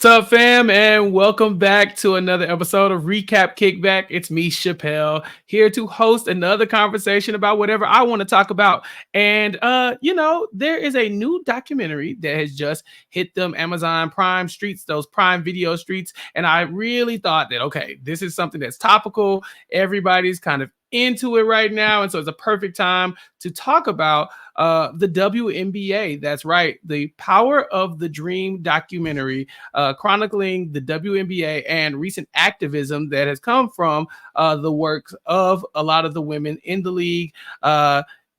What's up, fam, and welcome back to another episode of Recap Kickback. It's me, Chappell, here to host another conversation about whatever I want to talk about. And there is a new documentary that has just hit them Amazon Prime streets, those Prime Video streets, and I really thought that this is something that's topical. Everybody's kind of into it right now, and so it's a perfect time to talk about the WNBA. That's right, the Power of the Dream documentary, chronicling the WNBA and recent activism that has come from the work of a lot of the women in the league.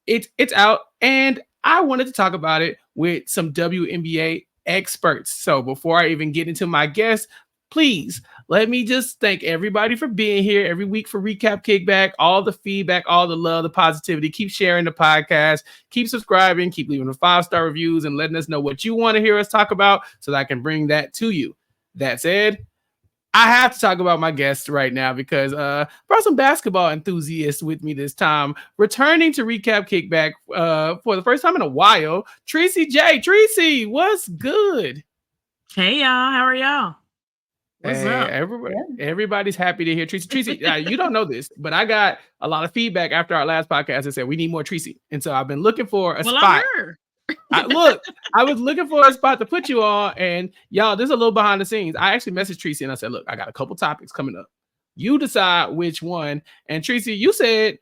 It's out, and I wanted to talk about it with some WNBA experts. So before I even get into my guest, please let me just thank everybody for being here every week for Recap Kickback, all the feedback, all the love, the positivity. Keep sharing the podcast, keep subscribing, keep leaving the 5-star reviews and letting us know what you want to hear us talk about so that I can bring that to you. That said, I have to talk about my guest right now because brought some basketball enthusiasts with me this time. Returning to Recap Kickback for the first time in a while, Tricie J. Tricie, what's good? Hey y'all, how are y'all? What's up? Everybody's happy to hear Tricie. You don't know this, but I got a lot of feedback after our last podcast that said we need more Tricie, and so I've been looking for a spot. I was looking for a spot to put you on, and y'all, there's a little behind the scenes. I actually messaged Tricie and I said, "Look, I got a couple topics coming up. You decide which one." And Tricie, you said,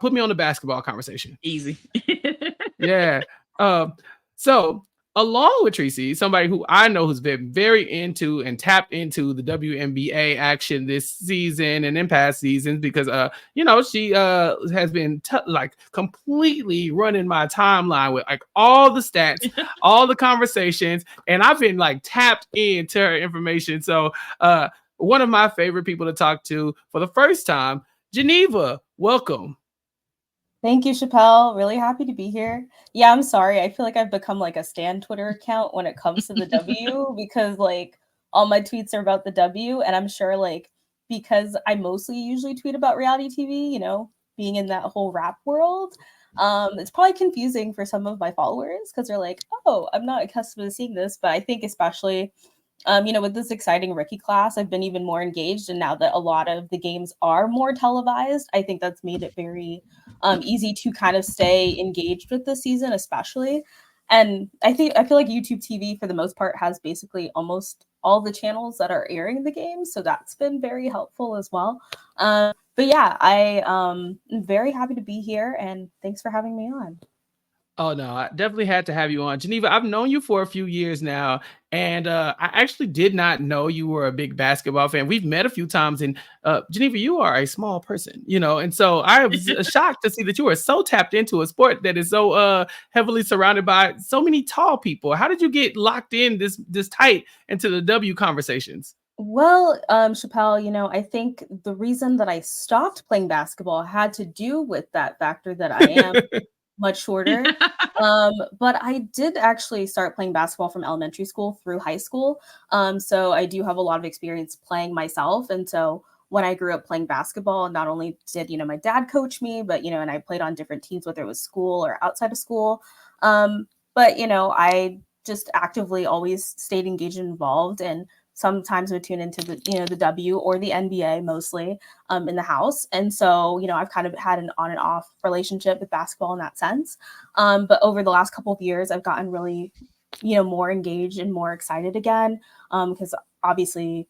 "Put me on the basketball conversation." Easy. Yeah. So along with Tricie, somebody who I know who's been very into and tapped into the WNBA action this season and in past seasons, because she has been completely running my timeline with like all the stats, all the conversations, and I've been like tapped into her information. So one of my favorite people to talk to for the first time, Geneva, welcome. Thank you, Chappell. Really happy to be here. Yeah, I'm sorry. I feel like I've become like a Stan Twitter account when it comes to the W because like all my tweets are about the W. And I'm sure like because I mostly usually tweet about reality TV, being in that whole rap world, it's probably confusing for some of my followers because they're like, oh, I'm not accustomed to seeing this. But I think especially with this exciting rookie class, I've been even more engaged. And now that a lot of the games are more televised, I think that's made it very easy to kind of stay engaged with the season, especially. And I feel like YouTube TV for the most part has basically almost all the channels that are airing the games. So that's been very helpful as well. But yeah, I am very happy to be here and thanks for having me on. Oh, no, I definitely had to have you on. Geneva, I've known you for a few years now, and I actually did not know you were a big basketball fan. We've met a few times, and Geneva, you are a small person, and so I was shocked to see that you are so tapped into a sport that is so heavily surrounded by so many tall people. How did you get locked in this tight into the W conversations? Well, Chappell, I think the reason that I stopped playing basketball had to do with that factor that I am much shorter. But I did actually start playing basketball from elementary school through high school. So I do have a lot of experience playing myself. And so when I grew up playing basketball, not only did, my dad coach me, but, and I played on different teams, whether it was school or outside of school. But, I just actively always stayed engaged and involved, and sometimes would tune into the W or the NBA mostly in the house. And so, I've kind of had an on and off relationship with basketball in that sense. But over the last couple of years, I've gotten really, more engaged and more excited again, because obviously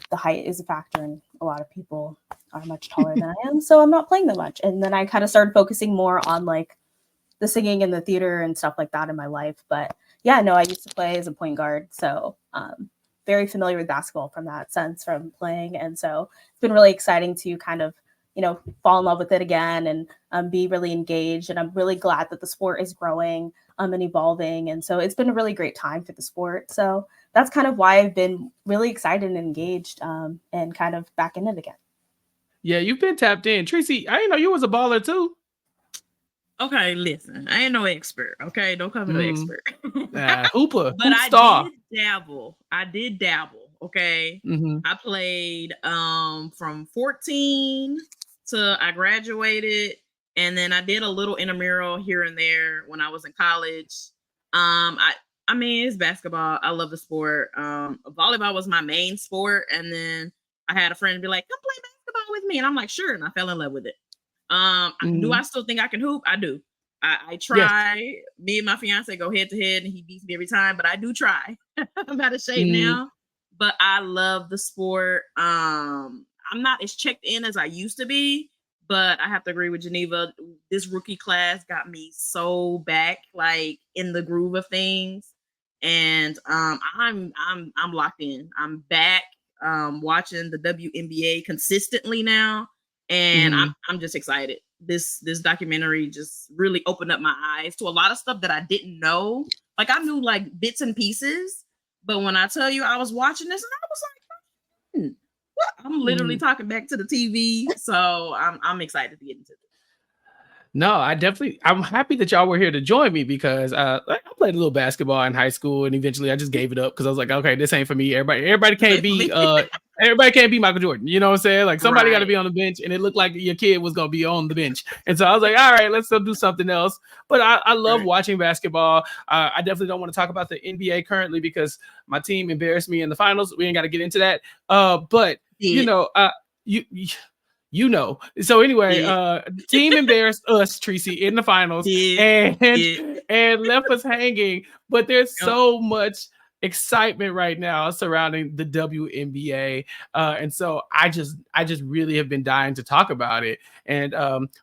the height is a factor and a lot of people are much taller than I am. So I'm not playing that much. And then I kind of started focusing more on like the singing and the theater and stuff like that in my life. But yeah, no, I used to play as a point guard. So very familiar with basketball from that sense from playing. And so it's been really exciting to kind of, fall in love with it again and be really engaged. And I'm really glad that the sport is growing and evolving. And so it's been a really great time for the sport. So that's kind of why I've been really excited and engaged and kind of back in it again. Yeah, you've been tapped in. Tricie, I didn't know you was a baller too. Okay, listen, I ain't no expert. Okay, don't call me no expert. Hooper, but star. I did dabble. Okay, Mm-hmm. I played from 14 to I graduated, and then I did a little intramural here and there when I was in college. I'm I mean, it's basketball. I love the sport. Volleyball was my main sport, and then I had a friend be like, "Come play basketball with me," and I'm like, "Sure," and I fell in love with it. Do I still think I can hoop? I do. I Yes. try. Me and my fiance go head to head, and he beats me every time. But I do try. I'm out of shape Mm, now, but I love the sport. I'm not as checked in as I used to be, but I have to agree with Geneva. This rookie class got me so back, like in the groove of things, and I'm locked in. I'm back watching the WNBA consistently now, and mhm. I'm just excited. This documentary just really opened up my eyes to a lot of stuff that I didn't know. Like I knew like bits and pieces, but when I tell you I was watching this and I was like, what? I'm literally Mm. talking back to the TV. So I'm excited to get into this. No, I'm happy that y'all were here to join me because I played a little basketball in high school and eventually I just gave it up because I was like, okay, this ain't for me. Everybody can't be Michael Jordan. You know what I'm saying? Like somebody got to Right. be on the bench, and it looked like your kid was gonna be on the bench. And so I was like, all right, let's go do something else. But I love Right. watching basketball. I definitely don't want to talk about the NBA currently because my team embarrassed me in the finals. We ain't got to get into that. But you Did know, you you know. So anyway, did team embarrassed us, Tricie, in the finals did and did. and left us hanging. But there's Yep. so much excitement right now surrounding the WNBA. And so I just really have been dying to talk about it. And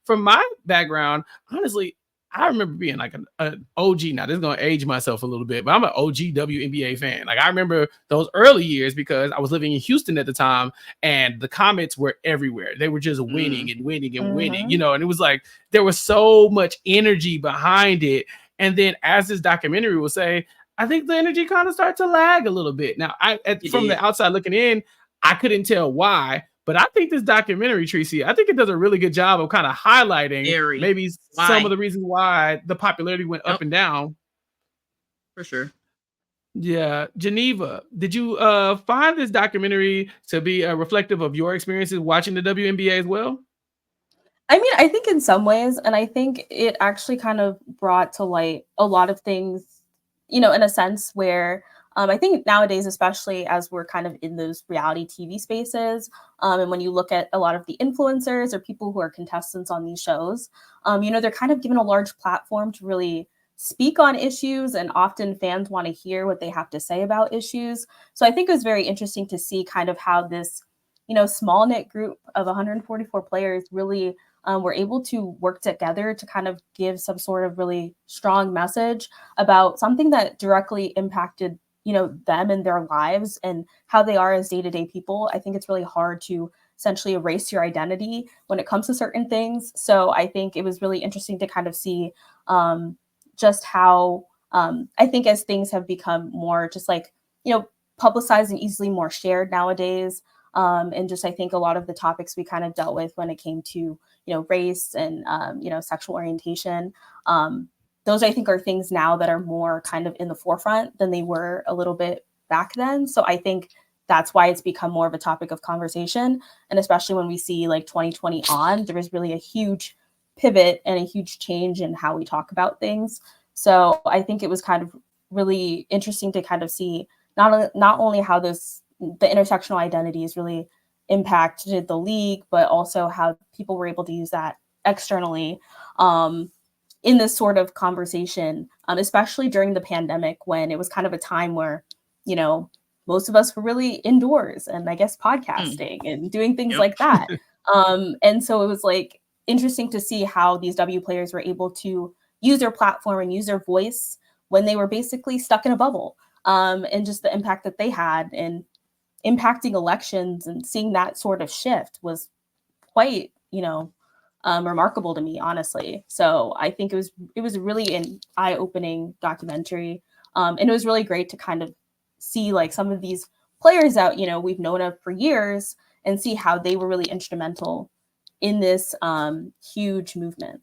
from my background, honestly, I remember being like an OG. Now, this is going to age myself a little bit, but I'm an OG WNBA fan. Like, I remember those early years because I was living in Houston at the time and the comments were everywhere. They were just winning Mm. and winning and winning, Mhm. and it was like there was so much energy behind it. And then, as this documentary will say, I think the energy kind of started to lag a little bit. Now, It from did. the outside looking in, I couldn't tell why, but I think this documentary, Tricie, I think it does a really good job of kind of highlighting Very. maybe some of Why? the reasons why the popularity went up Yep, and down. for sure. Yeah, Geneva, did you find this documentary to be reflective of your experiences watching the WNBA as well? I mean, I think in some ways, and I think it actually kind of brought to light a lot of things, in a sense where I think nowadays, especially as we're kind of in those reality TV spaces, and when you look at a lot of the influencers or people who are contestants on these shows, they're kind of given a large platform to really speak on issues, and often fans want to hear what they have to say about issues. So I think it was very interesting to see kind of how this, small knit group of 144 players really were able to work together to kind of give some sort of really strong message about something that directly impacted them and their lives and how they are as day-to-day people. I think it's really hard to essentially erase your identity when it comes to certain things. So I think it was really interesting to kind of see um, just how I think as things have become more just like publicized and easily more shared nowadays, and just I think a lot of the topics we kind of dealt with when it came to race and sexual orientation, those I think are things now that are more kind of in the forefront than they were a little bit back then. So I think that's why it's become more of a topic of conversation. And especially when we see like 2020 on, there is really a huge pivot and a huge change in how we talk about things. So I think it was kind of really interesting to kind of see not only how the intersectional identities really impacted the league, but also how people were able to use that externally in this sort of conversation, especially during the pandemic when it was kind of a time where, you know, most of us were really indoors and I guess Mm. podcasting and doing things Yep. like that. And so it was like interesting to see how these W players were able to use their platform and use their voice when they were basically stuck in a bubble, and just the impact that they had and impacting elections and seeing that sort of shift was quite, remarkable to me, honestly. So I think it was really an eye-opening documentary, and it was really great to kind of see like some of these players out, we've known of for years, and see how they were really instrumental in this huge movement.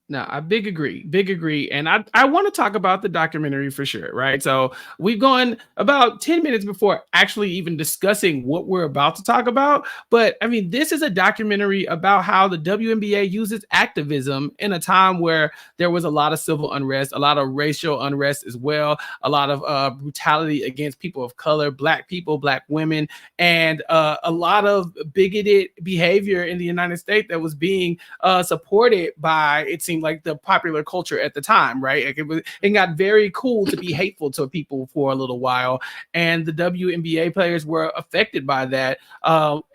No, I big agree. And I want to talk about the documentary for sure, right? So we've gone about 10 minutes before actually even discussing what we're about to talk about. But I mean, this is a documentary about how the WNBA uses activism in a time where there was a lot of civil unrest, a lot of racial unrest as well, a lot of brutality against people of color, black people, black women, and a lot of bigoted behavior in the United States that was being supported by, it seemed like, the popular culture at the time, right? Like it got very cool to be hateful to people for a little while, and the WNBA players were affected by that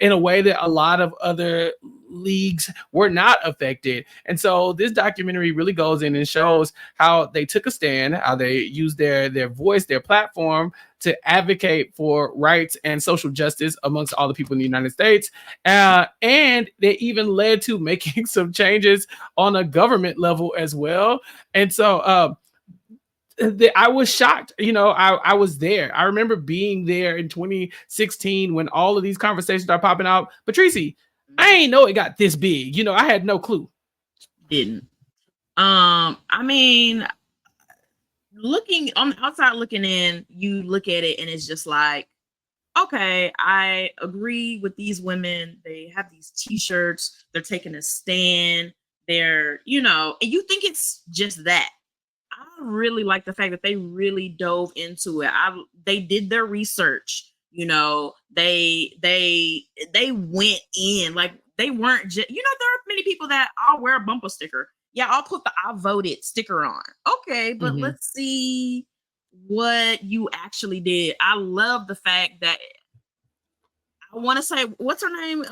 in a way that a lot of other leagues were not affected. And so this documentary really goes in and shows how they took a stand, how they used their voice, their platform to advocate for rights and social justice amongst all the people in the United States. And they even led to making some changes on a government level as well. And so I was shocked. I was there. I remember being there in 2016 when all of these conversations are popping out. But Tricie, I ain't know it got this big. I had no clue. Didn't. I mean, looking on the outside, looking in, you look at it and it's just like, okay, I agree with these women. They have these t-shirts. They're taking a stand. They're, and you think it's just that. I really like the fact that they really dove into it. They did their research. They went in, like, they weren't just, there are many people that I'll wear a bumper sticker. Yeah, I'll put the I voted sticker on. Okay, but let's see what you actually did. I love the fact that, I want to say, what's her name?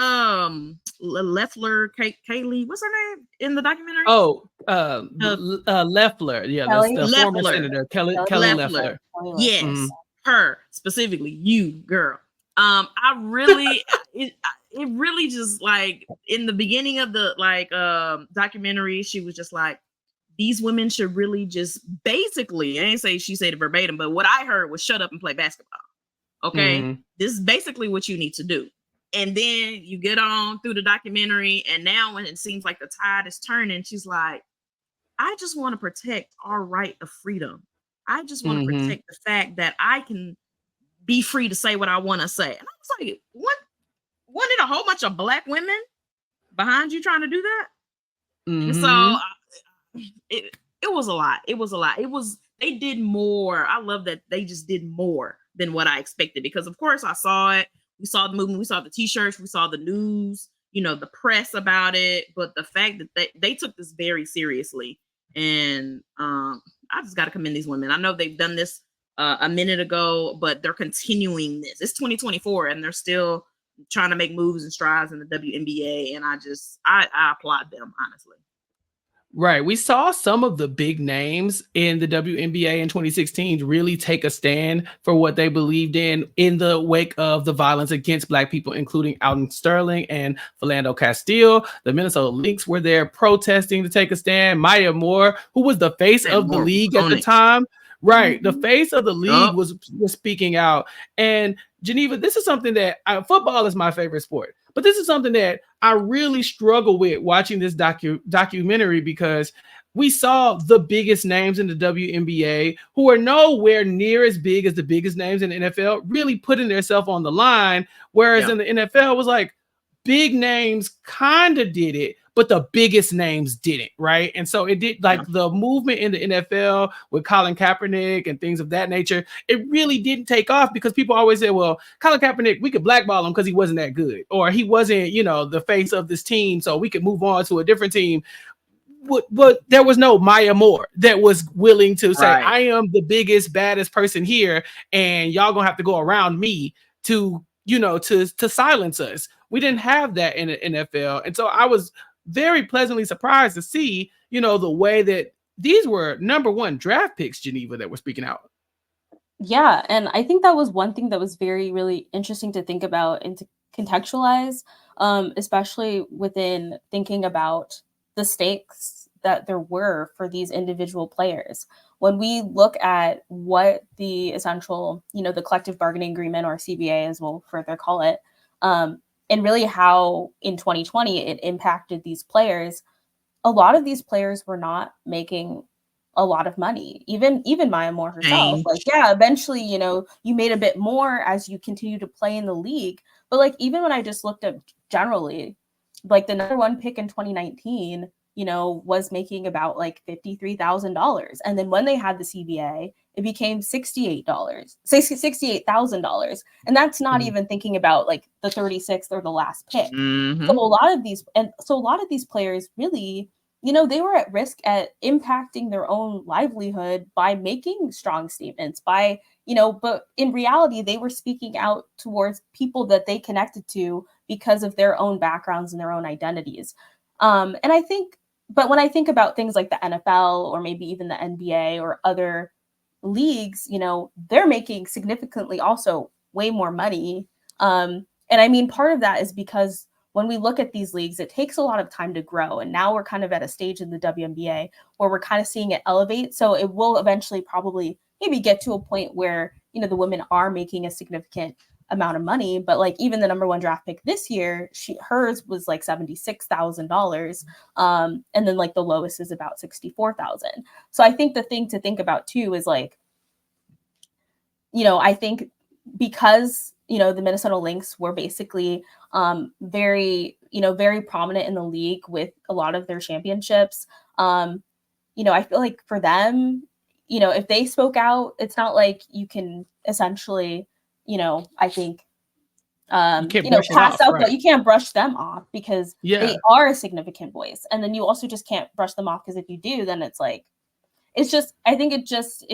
Leffler, Kaylee. What's her name in the documentary? Oh, Leffler. Yeah, the former senator, Kelly Leffler. Yes, her specifically. You, girl. I really, it really just, like, in the beginning of the documentary, she was just like, these women should really just basically, I ain't say she said it verbatim, but what I heard was shut up and play basketball. Okay. This is basically what you need to do. And then you get on through the documentary, and now when it seems like the tide is turning, she's like, I just want to protect our right of freedom. I just want to protect the fact that I can be free to say what I want to say. And I was like, what? Wasn't it a whole bunch of black women behind you trying to do that? And so it was a lot. They did more. I love that they just did more than what I expected, because of course I saw it. We saw the movement, we saw the t-shirts, we saw the news, the press about it. But the fact that they took this very seriously, and I just got to commend these women. I know they've done this a minute ago, but they're continuing this. It's 2024 and they're still trying to make moves and strides in the WNBA. And I applaud them, honestly. Right. We saw some of the big names in the WNBA in 2016 really take a stand for what they believed in the wake of the violence against Black people, including Alton Sterling and Philando Castile. The Minnesota Lynx were there protesting to take a stand. Maya Moore, who was the face of the league at the time. Right. The face of the league was speaking out. And Geneva, this is something that football is my favorite sport, but this is something that I really struggle with watching this documentary, because we saw the biggest names in the WNBA, who are nowhere near as big as the biggest names in the NFL, really putting themselves on the line. Whereas in the NFL, it was like big names kind of did it, but the biggest names didn't, right? And so it did, like, the movement in the NFL with Colin Kaepernick and things of that nature, it really didn't take off, because people always say, well, Colin Kaepernick, we could blackball him because he wasn't that good, or he wasn't, the face of this team, so we could move on to a different team. But there was no Maya Moore that was willing to say, I am the biggest, baddest person here, and y'all gonna have to go around me to silence us. We didn't have that in the NFL. And so I was very pleasantly surprised to see, the way that these were number one draft picks, Geneva, that were speaking out. Yeah. And I think that was one thing that was very, really interesting to think about and to contextualize, especially within thinking about the stakes that there were for these individual players. When we look at what the essential, the collective bargaining agreement, or CBA as we'll further call it, and really how in 2020 it impacted these players, a lot of these players were not making a lot of money. Even Maya Moore herself, like, yeah, eventually, you know, you made a bit more as you continue to play in the league. But like, even when I just looked at generally, like the number one pick in 2019, you know, was making about like $53,000. And then when they had the CBA, it became $68,000. And that's not even thinking about like the 36th or the last pick. So a lot of these players really, you know, they were at risk at impacting their own livelihood by making strong statements, by, you know, but in reality, they were speaking out towards people that they connected to because of their own backgrounds and their own identities. And I think, but when I think about things like the NFL or maybe even the NBA or other leagues, you know, they're making significantly also way more money. And I mean, part of that is because when we look at these leagues, it takes a lot of time to grow. And now we're kind of at a stage in the WNBA where we're kind of seeing it elevate. So it will eventually probably maybe get to a point where, you know, the women are making a significant amount of money. But like even the number one draft pick this year, hers was like $76,000. And then like the lowest is about 64,000. So I think the thing to think about too is like, you know, I think because, you know, the Minnesota Lynx were basically very prominent in the league with a lot of their championships. You know, I feel like for them, you know, if they spoke out, it's not like you can essentially, you know, I think, you know, pass out, but you can't brush them off because they are a significant voice. And then you also just can't brush them off because if you do, then it's like, it's just, I think it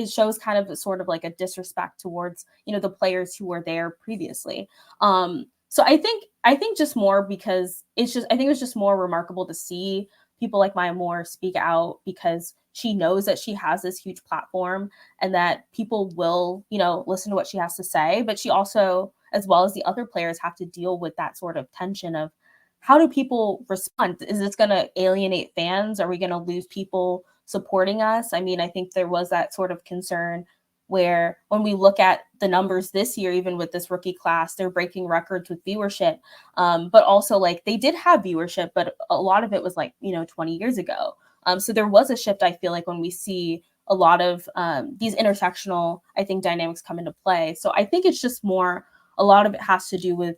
shows kind of a sort of like a disrespect towards, you know, the players who were there previously. So I think just more because I think it was just more remarkable to see people like Maya Moore speak out because she knows that she has this huge platform and that people will, you know, listen to what she has to say. But she also, as well as the other players, have to deal with that sort of tension of how do people respond? Is this going to alienate fans? Are we going to lose people supporting us? I mean, I think there was that sort of concern where when we look at the numbers this year, even with this rookie class, they're breaking records with viewership. But also like they did have viewership, but a lot of it was like, you know, 20 years ago. So there was a shift, I feel like, when we see a lot of these intersectional, I think, dynamics come into play. So I think it's just more, a lot of it has to do with,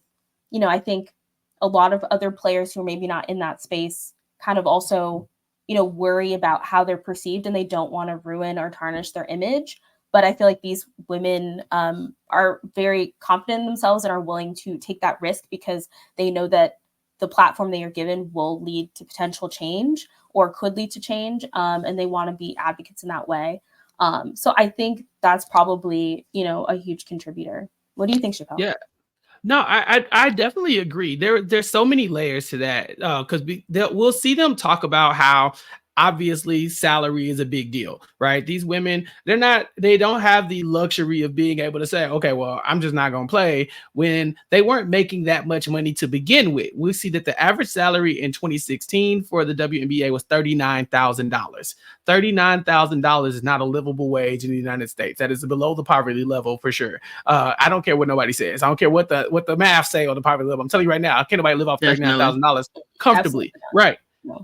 you know, I think a lot of other players who are maybe not in that space kind of also, you know, worry about how they're perceived and they don't want to ruin or tarnish their image. But I feel like these women are very confident in themselves and are willing to take that risk because they know that the platform they are given will lead to potential change or could lead to change. And they want to be advocates in that way. So I think that's probably, you know, a huge contributor. What do you think, Chappell? Yeah. No, I definitely agree. There's so many layers to that because we'll see them talk about how obviously salary is a big deal, right? These women, they don't have the luxury of being able to say, okay, well, I'm just not going to play when they weren't making that much money to begin with. We see that the average salary in 2016 for the WNBA was $39,000. $39,000 is not a livable wage in the United States. That is below the poverty level for sure. I don't care what nobody says. I don't care what the math say on the poverty level. I'm telling you right now, can't nobody live off $39,000 comfortably, right?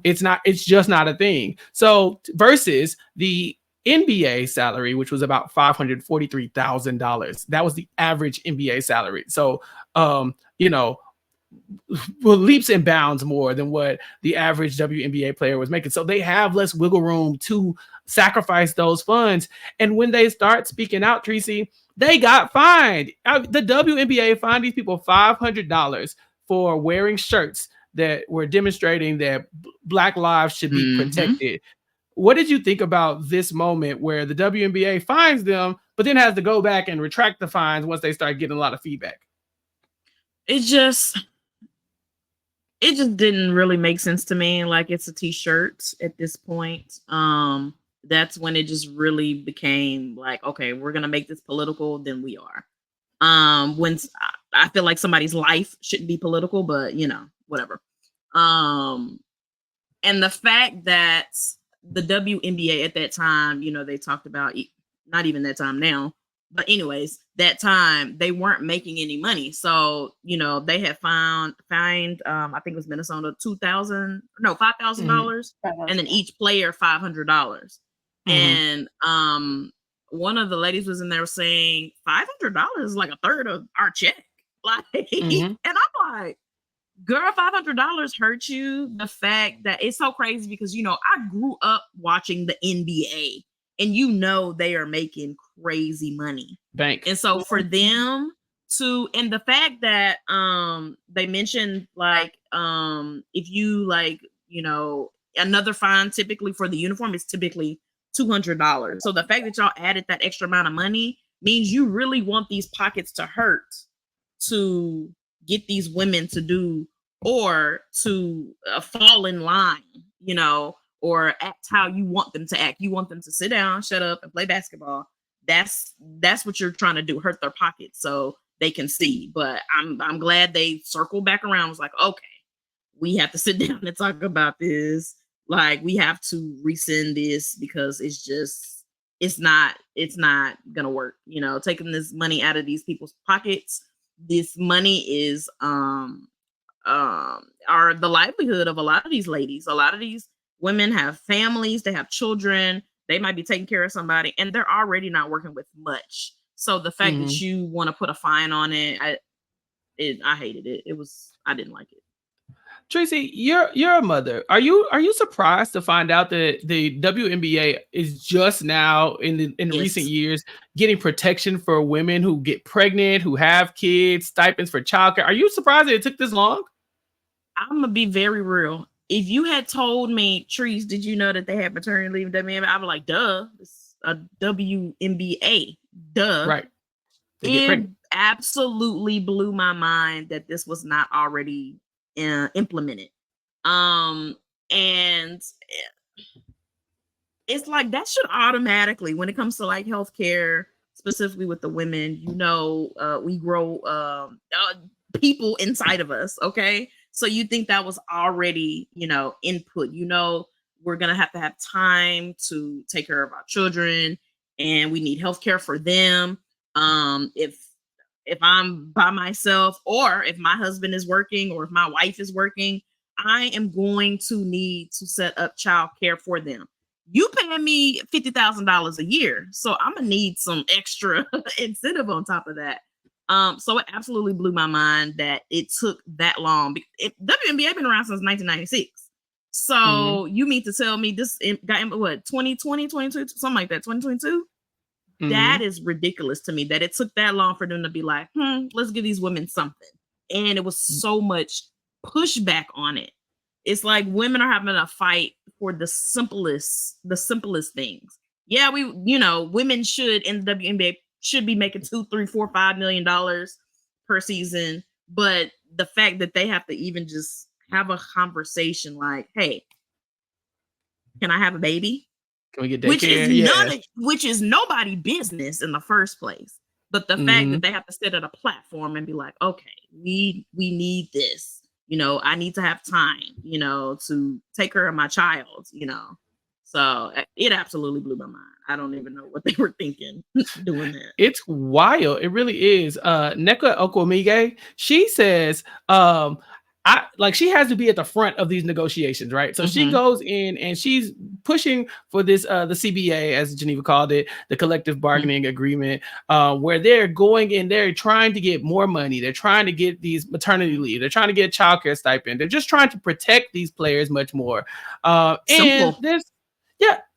It's just not a thing. So versus the NBA salary, which was about $543,000. That was the average NBA salary. So, you know, well, leaps and bounds more than what the average WNBA player was making. So they have less wiggle room to sacrifice those funds. And when they start speaking out, Tricie, they got fined. The WNBA fined these people $500 for wearing shirts that were demonstrating that Black lives should be protected. What did you think about this moment where the WNBA fines them, but then has to go back and retract the fines once they start getting a lot of feedback? It just didn't really make sense to me. Like, it's a t-shirt at this point. That's when it just really became like, okay, we're gonna make this political, then we are. When I feel like somebody's life shouldn't be political, but you know, whatever. And the fact that the WNBA at that time, you know, they talked about, not even that time now, But anyways, that time they weren't making any money. So, they had fined I think it was Minnesota $5,000, and then each player $500. And one of the ladies was in there saying $500 is like a third of our check. Like, and I'm like, girl, $500 hurt you. The fact that it's so crazy because I grew up watching the NBA, and they are making crazy money. Bank. And so for them and the fact that they mentioned like if you like another fine typically for the uniform is typically $200. So the fact that y'all added that extra amount of money means you really want these pockets to hurt to get these women to do or to fall in line, or act how you want them to act. You want them to sit down, shut up, and play basketball. That's what you're trying to do, hurt their pockets so they can see. But I'm glad they circled back around. It was like, okay, we have to sit down and talk about this. Like, we have to rescind this because it's not gonna work. Taking this money out of these people's pockets. This money is are the livelihood of a lot of these ladies. A lot of these women have families, they have children, they might be taking care of somebody, and they're already not working with much. So the fact that you want to put a fine on it, I hated it. I didn't like it. Tricie, you're a mother. Are you surprised to find out that the WNBA is just now in recent years getting protection for women who get pregnant, who have kids, stipends for childcare? Are you surprised that it took this long? I'm gonna be very real. If you had told me, Reese, did you know that they had maternity leave in WNBA? I was like, duh, it's a WNBA, duh. Right. It absolutely blew my mind that this was not already implemented. And it's like that should automatically, when it comes to like healthcare, specifically with the women, we grow people inside of us. Okay. So you think that was already, input, we're going to have time to take care of our children, and we need healthcare for them. If I'm by myself, or if my husband is working, or if my wife is working, I am going to need to set up childcare for them. You paying me $50,000 a year, so I'm gonna need some extra incentive on top of that. So it absolutely blew my mind that it took that long. WNBA been around since 1996. So you mean to tell me this got what 2020, 22, something like that, 2022? That is ridiculous to me that it took that long for them to be like, let's give these women something. And it was so much pushback on it. It's like women are having a fight for the simplest things. Yeah, women should in the WNBA should be making $2, $3, $4, $5 million per season. But the fact that they have to even just have a conversation like, hey, can I have a baby? Can we get daycare? Which is nobody's business in the first place. But the fact that they have to sit at a platform and be like, okay, we need this. I need to have time, to take care of my child, So it absolutely blew my mind. I don't even know what they were thinking doing that. It's wild. It really is. Nneka Okwumege, she says, she has to be at the front of these negotiations, right? So she goes in and she's pushing for this, the CBA, as Geneva called it, the collective bargaining agreement, where they're going in, they're trying to get more money. They're trying to get these maternity leave. They're trying to get a childcare stipend. They're just trying to protect these players much more. And there's,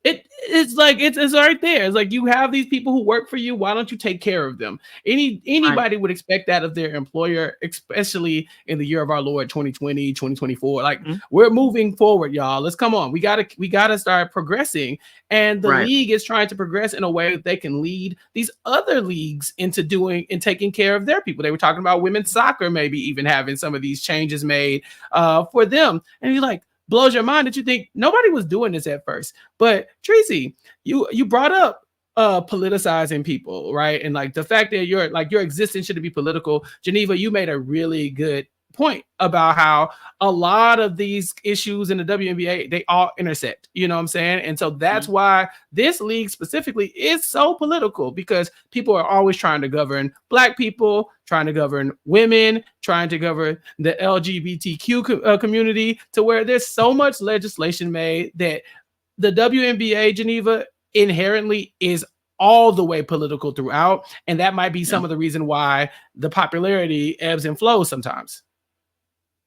it's like it's right there. It's like you have these people who work for you. Why don't you take care of them? Anybody would expect that of their employer, especially in the year of our Lord 2020, 2024. Like we're moving forward, y'all. Let's come on. We gotta start progressing. And the league is trying to progress in a way that they can lead these other leagues into doing and taking care of their people. They were talking about women's soccer, maybe even having some of these changes made for them. And you're like, blows your mind that you think nobody was doing this at first. But Tricie, you brought up politicizing people, right? And like the fact that your existence shouldn't be political. Geneva, you made a really good point about how a lot of these issues in the WNBA, they all intersect, you know what I'm saying? And so that's why this league specifically is so political, because people are always trying to govern Black people, trying to govern women, trying to govern the LGBTQ community, to where there's so much legislation made that the WNBA, Geneva, inherently is all the way political throughout. And that might be some of the reason why the popularity ebbs and flows sometimes.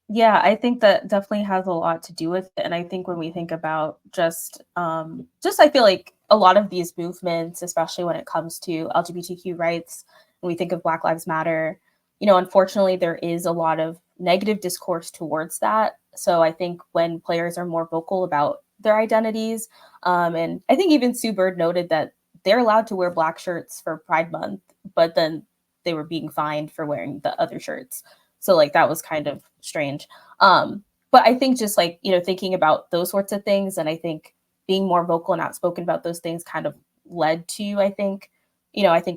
Yeah, I think that definitely has a lot to do with it. And I think when we think about just I feel like a lot of these movements, especially when it comes to LGBTQ rights, when we think of Black Lives Matter, unfortunately, there is a lot of negative discourse towards that. So I think when players are more vocal about their identities, and I think even Sue Bird noted that they're allowed to wear Black shirts for Pride Month, but then they were being fined for wearing the other shirts. So like that was kind of strange. But I think just like, thinking about those sorts of things, and I think being more vocal and outspoken about those things kind of led to, I think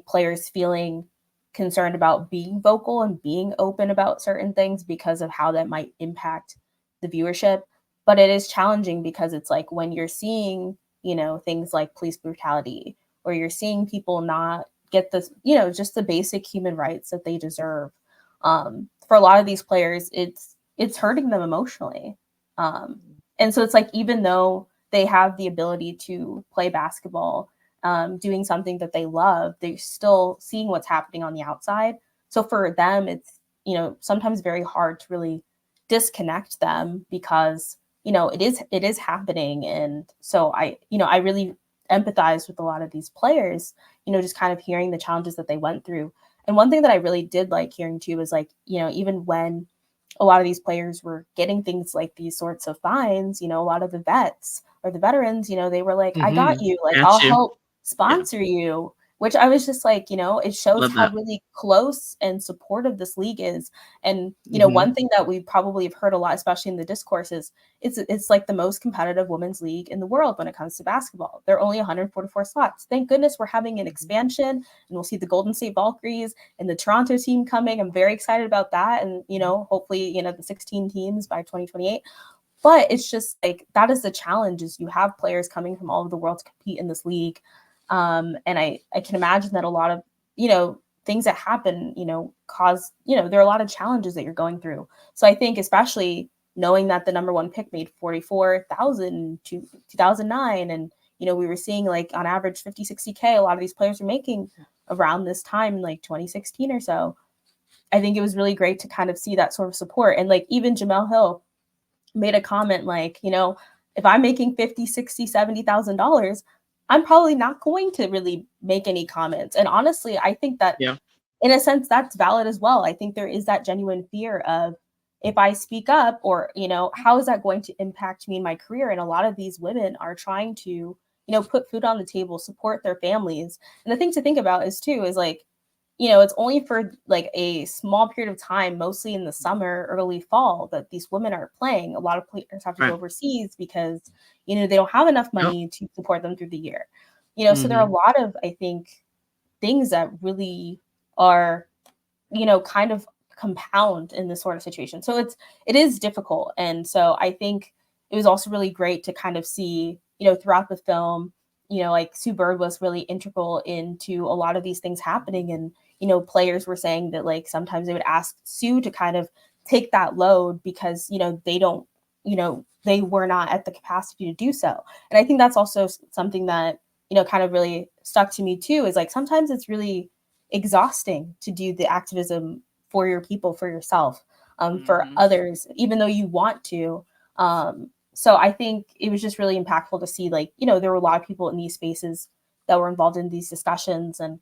players feeling concerned about being vocal and being open about certain things because of how that might impact the viewership. But it is challenging because it's like when you're seeing, things like police brutality, or you're seeing people not get this, just the basic human rights that they deserve. For a lot of these players, it's hurting them emotionally. And so it's like, even though they have the ability to play basketball, doing something that they love, they're still seeing what's happening on the outside. So for them, it's, sometimes very hard to really disconnect them because, it is happening. And so I really empathize with a lot of these players, just kind of hearing the challenges that they went through. And one thing that I really did like hearing too was like, even when a lot of these players were getting things like these sorts of fines, a lot of the vets or the veterans, they were like, I got you, like, I'll help sponsor you, which I was just like, it shows how really close and supportive this league is. And, one thing that we probably have heard a lot, especially in the discourse, is it's like the most competitive women's league in the world when it comes to basketball. There are only 144 slots. Thank goodness we're having an expansion, and we'll see the Golden State Valkyries and the Toronto team coming. I'm very excited about that. And, hopefully, the 16 teams by 2028. But it's just like, that is the challenge, is you have players coming from all over the world to compete in this league. And I can imagine that a lot of, things that happen, cause, there are a lot of challenges that you're going through. So I think especially knowing that the number one pick made 44,000 to 2009. And, we were seeing like on average 50, 60K, a lot of these players are making around this time, like 2016 or so. I think it was really great to kind of see that sort of support. And like even Jemele Hill made a comment like, if I'm making $50, $60, $70,000, I'm probably not going to really make any comments. And honestly, I think that in a sense, that's valid as well. I think there is that genuine fear of, if I speak up, or, how is that going to impact me in my career? And a lot of these women are trying to, put food on the table, support their families. And the thing to think about is like, it's only for like a small period of time, mostly in the summer, early fall, that these women are playing. A lot of players have to go overseas because, they don't have enough money to support them through the year. So there are a lot of, I think, things that really are, kind of compound in this sort of situation. So it is difficult. And so I think it was also really great to kind of see, throughout the film, like Sue Bird was really integral into a lot of these things happening. And, players were saying that like sometimes they would ask Sue to kind of take that load because, they don't, they were not at the capacity to do so. And I think that's also something that, kind of really stuck to me too, is like, sometimes it's really exhausting to do the activism for your people, for yourself, for others, even though you want to. So I think it was just really impactful to see, like, there were a lot of people in these spaces that were involved in these discussions, and,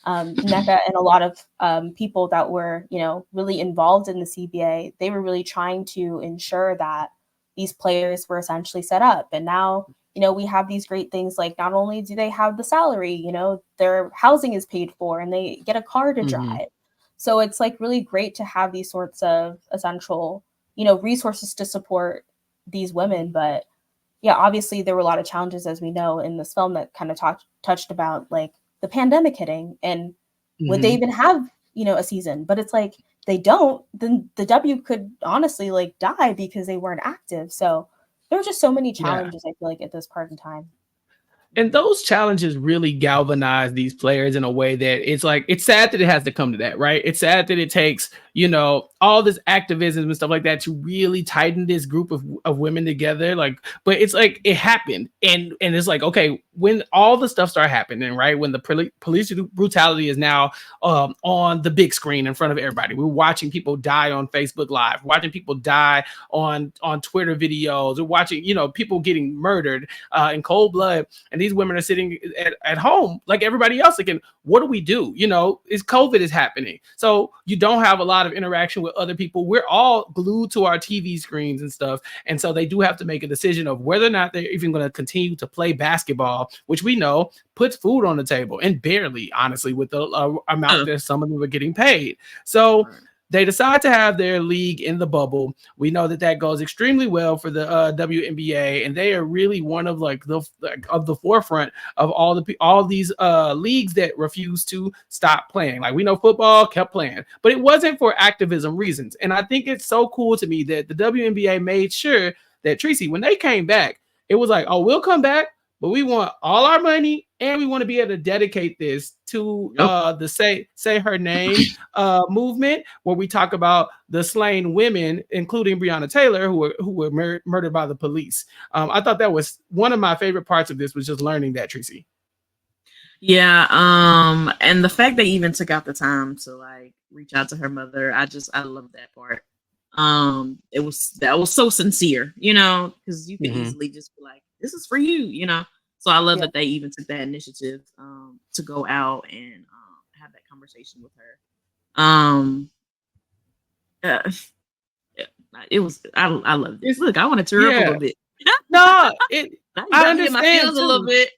NECA and a lot of people that were, really involved in the CBA. They were really trying to ensure that these players were essentially set up. And now, we have these great things, like not only do they have the salary, their housing is paid for and they get a car to drive. So it's like really great to have these sorts of essential, resources to support these women. But yeah, obviously there were a lot of challenges, as we know, in this film that kind of touched about like the pandemic hitting, and would they even have a season. But it's like they don't, then the W could honestly like die because they weren't active. So there were just so many Yeah. challenges, I feel like, at this part in time. And those challenges really galvanize these players in a way that it's like, it's sad that it has to come to that, right? It's sad that it takes, all this activism and stuff like that to really tighten this group of women together. Like, but it's like it happened. And it's like, okay, when all the stuff started happening, right? When the police brutality is now on the big screen in front of everybody. We're watching people die on Facebook Live, watching people die on Twitter videos, we're watching, people getting murdered in cold blood. And these women are sitting at home like everybody else again. What do we do? Is COVID is happening. So you don't have a lot of interaction with other people. We're all glued to our TV screens and stuff. And so they do have to make a decision of whether or not they're even going to continue to play basketball, which we know puts food on the table, and barely, honestly, with the amount that some of them are getting paid. So they decide to have their league in the bubble. We know that goes extremely well for the WNBA, and they are really one of the forefront of all these leagues that refuse to stop playing. Like, we know football kept playing, but it wasn't for activism reasons. And I think it's so cool to me that the WNBA made sure that, Tricie, when they came back, it was like, oh, we'll come back, but we want all our money, and we want to be able to dedicate this to the say her name movement, where we talk about the slain women, including Breonna Taylor, who were murdered by the police. I thought that was one of my favorite parts of this, was just learning that, Tricie. Yeah, and the fact they even took out the time to like reach out to her mother, I love that part. That was so sincere, because you can easily just be like, this is for you, So I love that they even took that initiative to go out and have that conversation with her. It was I loved this. Look, I want to tear up a little bit. No, I understand my feels a little bit.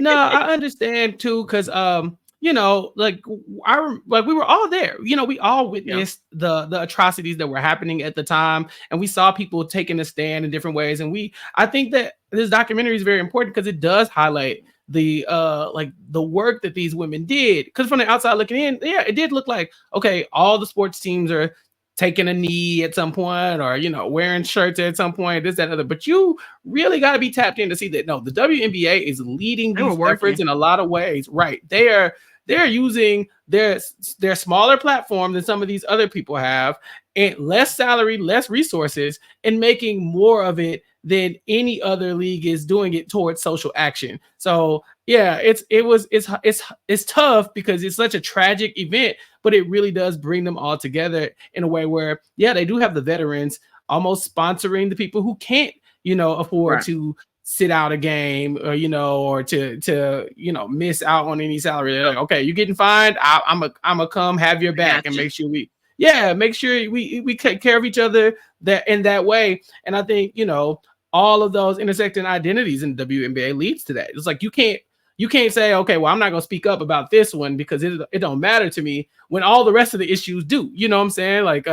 No, I understand too, because we were all there. We all witnessed the atrocities that were happening at the time, and we saw people taking a stand in different ways. And I think that this documentary is very important because it does highlight the work that these women did. Because from the outside looking in, it did look like, okay, all the sports teams are taking a knee at some point, or wearing shirts at some point, this, that, and other. But you really got to be tapped in to see that no, the WNBA is leading these efforts in a lot of ways. Right? They're using their smaller platform than some of these other people have, and less salary, less resources, and making more of it than any other league is doing it towards social action. So yeah, it's tough because it's such a tragic event, but it really does bring them all together in a way where, they do have the veterans almost sponsoring the people who can't, afford to sit out a game, or or to miss out on any salary. They're like, okay, you're getting fined. I'm a come have your back and make sure we take care of each other in that way. And I think all of those intersecting identities in the WNBA leads to that. It's like you can't say, okay, well, I'm not going to speak up about this one because it don't matter to me, when all the rest of the issues do. You know what I'm saying? Like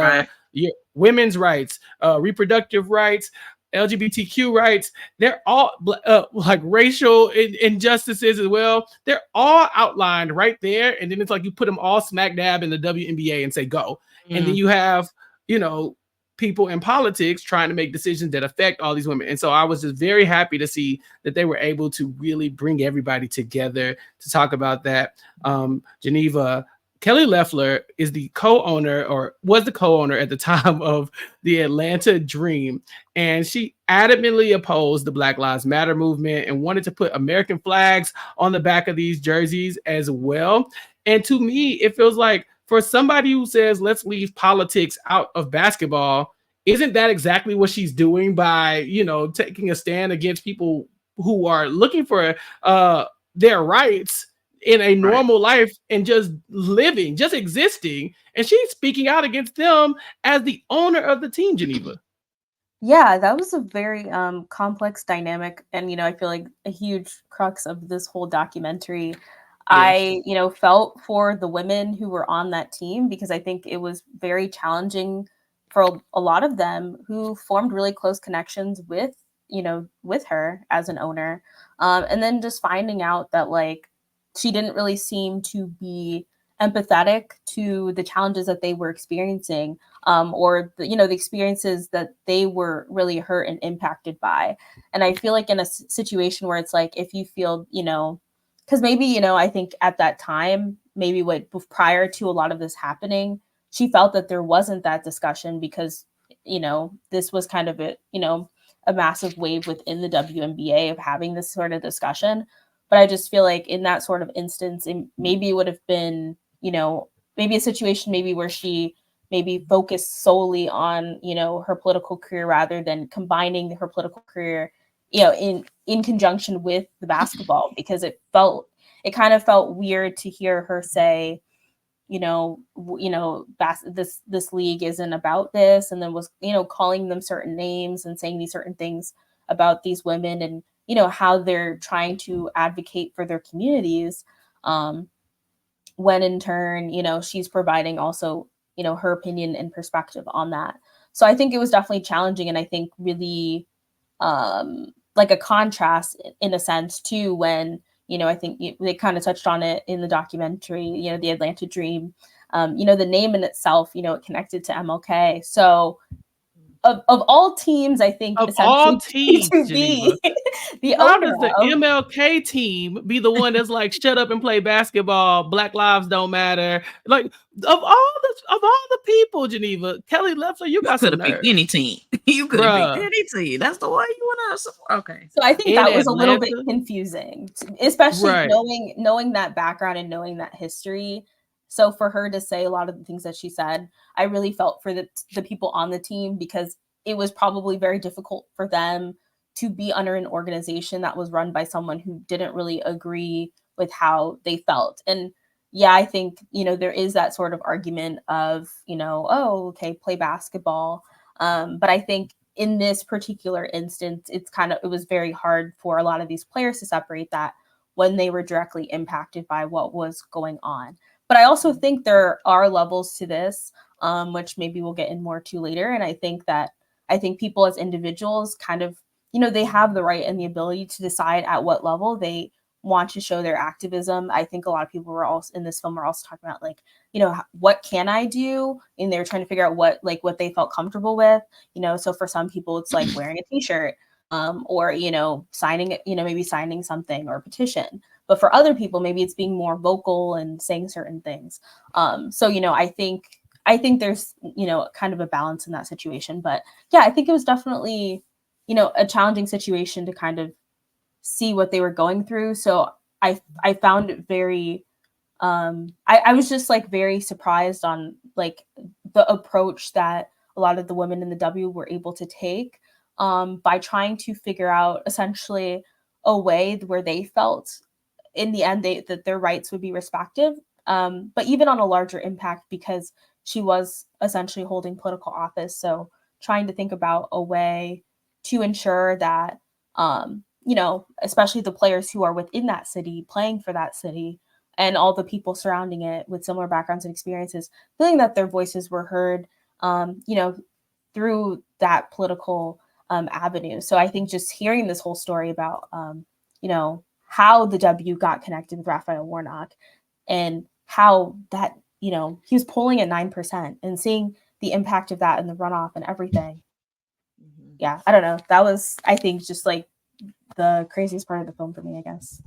your women's rights, reproductive rights, LGBTQ rights, they're all like racial injustices as well. They're all outlined right there. And then it's like you put them all smack dab in the WNBA and say, go. And then you have, people in politics trying to make decisions that affect all these women. And so I was just very happy to see that they were able to really bring everybody together to talk about that. Geneva, Kelly Loeffler is the co-owner, or was the co-owner at the time, of the Atlanta Dream. And she adamantly opposed the Black Lives Matter movement and wanted to put American flags on the back of these jerseys as well. And to me, it feels like, for somebody who says, let's leave politics out of basketball, isn't that exactly what she's doing by, taking a stand against people who are looking for their rights in a normal life and just living, just existing? And she's speaking out against them as the owner of the team, Geneva. Yeah, that was a very complex dynamic. And, I feel like a huge crux of this whole documentary. I, felt for the women who were on that team, because I think it was very challenging for a lot of them who formed really close connections with, with her as an owner. And then just finding out that, like, she didn't really seem to be empathetic to the challenges that they were experiencing, or the experiences that they were really hurt and impacted by. And I feel like in a situation where it's like, if you feel, because maybe, I think at that time, maybe prior to a lot of this happening, she felt that there wasn't that discussion because, this was kind of a massive wave within the WNBA of having this sort of discussion. But I just feel like in that sort of instance, maybe it would have been, maybe a situation maybe where she maybe focused solely on, her political career rather than combining her political career, in conjunction with the basketball, because it kind of felt weird to hear her say, this league isn't about this, and then was, calling them certain names and saying these certain things about these women, and how they're trying to advocate for their communities, when in turn, she's providing also, her opinion and perspective on that. So I think it was definitely challenging, and I think really like a contrast in a sense too, when I think they kind of touched on it in the documentary, the Atlanta Dream, the name in itself, it connected to MLK. So of all teams, I think of all teams, to Geneva, be the how owner does the of. MLK team be the one that's like, shut up and play basketball, Black lives don't matter? Like, of all the people, Geneva, Kelly Leffler, you got could some have picked nerve. any team. You could have picked Bruh. any team. That's the one you want to support. Okay. So I think In that was a little bit Atlanta? confusing, especially Right. knowing that background and knowing that history. So for her to say a lot of the things that she said, I really felt for the people on the team, because it was probably very difficult for them to be under an organization that was run by someone who didn't really agree with how they felt. And yeah, I think, there is that sort of argument of, oh, okay, play basketball. But I think in this particular instance, it was very hard for a lot of these players to separate that when they were directly impacted by what was going on. But I also think there are levels to this, which maybe we'll get in more to later. And I think people as individuals kind of, they have the right and the ability to decide at what level they want to show their activism. I think a lot of people were also in this film were also talking about, like, what can I do? And they were trying to figure out what they felt comfortable with, so for some people it's like wearing a t-shirt, or, signing, maybe signing something or a petition. But for other people, maybe it's being more vocal and saying certain things. So, I think there's, kind of a balance in that situation. But yeah, I think it was definitely, a challenging situation to kind of see what they were going through. So I found it very, I was just like very surprised on like the approach that a lot of the women in the W were able to take, by trying to figure out essentially a way where they felt in the end that their rights would be respected. But even on a larger impact, because she was essentially holding political office. So trying to think about a way to ensure that, especially the players who are within that city, playing for that city, and all the people surrounding it with similar backgrounds and experiences, feeling that their voices were heard, through that political avenue. So I think just hearing this whole story about, how the W got connected with Raphael Warnock, and how that, he was polling at 9%, and seeing the impact of that in the runoff and everything. Yeah, I don't know. That was, I think, just like the craziest part of the film for me, I guess.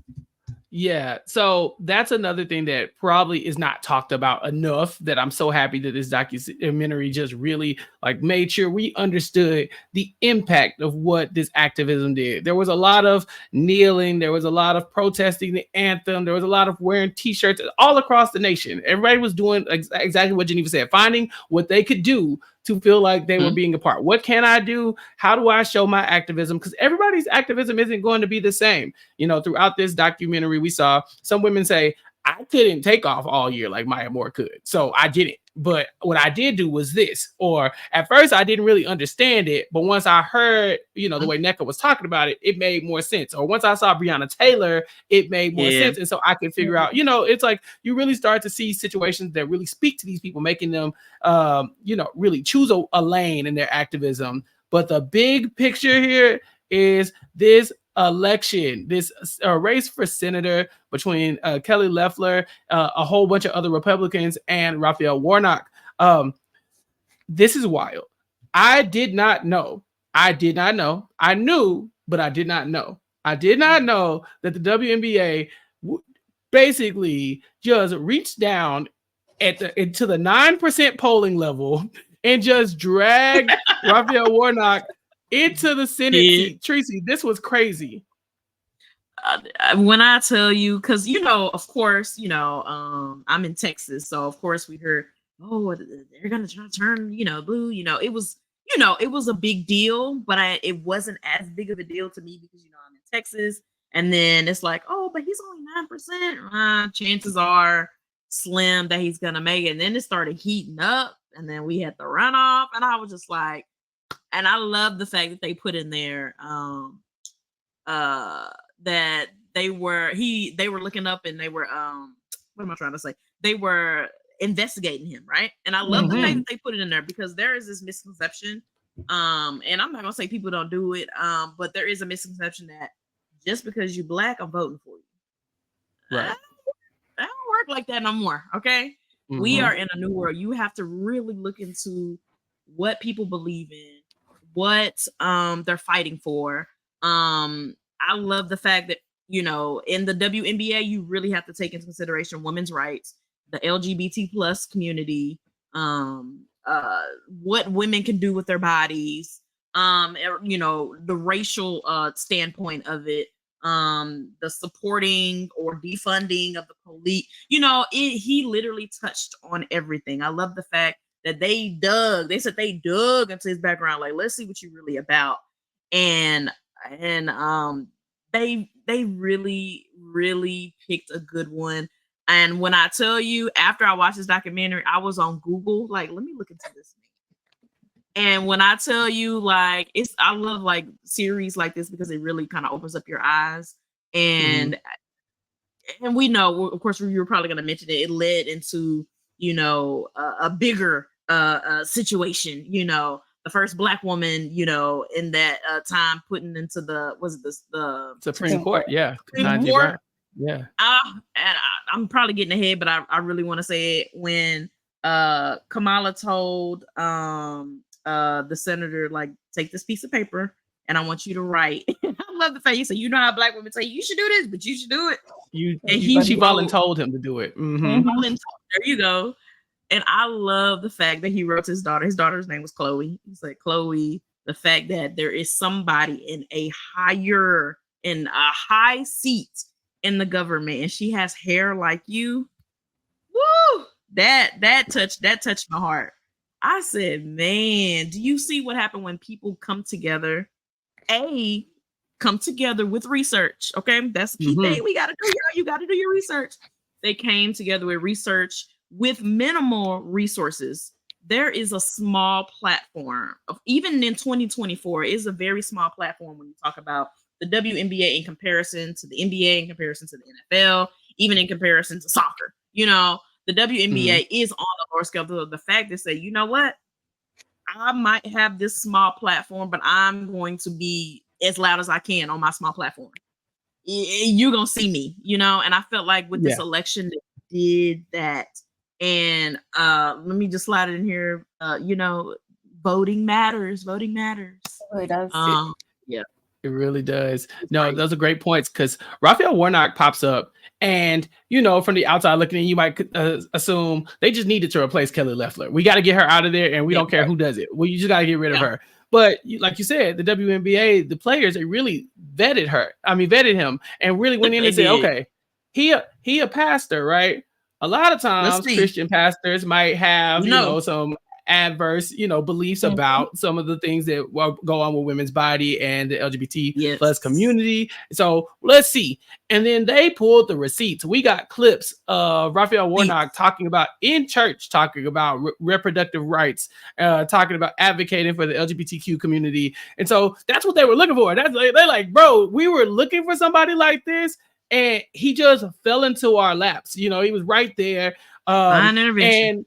Yeah, so that's another thing that probably is not talked about enough, that I'm so happy that this documentary just really like made sure we understood the impact of what this activism did. There was a lot of kneeling, there was a lot of protesting the anthem, there was a lot of wearing t-shirts all across the nation. Everybody was doing exactly what Geneva said, finding what they could do to feel like they were being a part. What can I do? How do I show my activism? Because everybody's activism isn't going to be the same. Throughout this documentary, we saw some women say, I couldn't take off all year like Maya Moore could, so I didn't. But what I did do was this. Or at first I didn't really understand it, but once I heard, the way NECA was talking about it, it made more sense. Or once I saw Breonna Taylor, it made more sense. And so I could figure out, it's like you really start to see situations that really speak to these people, making them, really choose a lane in their activism. But the big picture here is this election, this race for senator between Kelly Loeffler, a whole bunch of other Republicans, and Raphael Warnock. This is wild. I did not know. I knew, but I did not know. I did not know that the WNBA basically just reached down into the 9% polling level and just dragged Raphael Warnock into the Senate seat. Tricie, this was crazy. When I tell you, because of course, I'm in Texas, so of course we heard, oh, they're gonna try to turn, blue. It was a big deal, but it wasn't as big of a deal to me because I'm in Texas, and then it's like, oh, but he's only 9%. Chances are slim that he's gonna make it. And then it started heating up, and then we had the runoff, and I was just like, and I love the fact that they put in there that they were looking up, and they were what am I trying to say? They were investigating him, right? And I love the fact that they put it in there, because there is this misconception, and I'm not gonna say people don't do it, but there is a misconception that just because you Black, I'm voting for you. Right. That don't work like that no more. Okay. We are in a new world. You have to really look into what people believe in, what they're fighting for. I love the fact that, in the WNBA, you really have to take into consideration women's rights, the LGBT plus community, what women can do with their bodies, the racial standpoint of it, the supporting or defunding of the police. He literally touched on everything. I love the fact that they said they dug into his background, like, let's see what you're really about. And they really, really picked a good one. And when I tell you, after I watched this documentary, I was on Google, like, let me look into this. And when I tell you, like, I love like series like this because it really kind of opens up your eyes. And we know, of course, you were probably going to mention it. It led into, a bigger situation, the first Black woman, in that time putting into the Supreme Court? Yeah. Supreme Court. Yeah. And I'm probably getting ahead, but I really want to say it when Kamala told the senator, like, take this piece of paper and I want you to write. I love the fact you say, how Black women say you should do this, but you should do it. She volunteered him to do it. There you go. And I love the fact that he wrote to his daughter. His daughter's name was Chloe. He's like, Chloe, the fact that there is somebody in a high seat in the government, and she has hair like you. Woo! That touched my heart. I said, man, do you see what happened when people come together? Come together with research. Okay, that's the key thing. We got to do. You got to do your research. They came together with research with minimal resources. There is a small platform even in 2024, is a very small platform when you talk about the WNBA in comparison to the NBA, in comparison to the NFL, even in comparison to soccer. The WNBA is on a lower scale. The fact that say, you know what, I might have this small platform, but I'm going to be as loud as I can on my small platform. You're gonna see me, and I felt like with this election, they did that. And let me just slide it in here. Voting matters. Voting matters. It really does. It really does. No, those are great points, because Raphael Warnock pops up, and from the outside looking in, you might assume they just needed to replace Kelly Loeffler. We got to get her out of there, and we don't care who does it. Well, you just got to get rid of her. But like you said, the WNBA, the players, they really vetted him, and really went in and said, okay, he a pastor, right? A lot of times Christian pastors might have, some adverse, beliefs about some of the things that go on with women's body and the LGBT plus community. So let's see. And then they pulled the receipts. We got clips of Raphael Warnock talking about in church, talking about reproductive rights, talking about advocating for the LGBTQ community. And so that's what they were looking for. They're like, bro, we were looking for somebody like this, and he just fell into our laps. He was right there. And and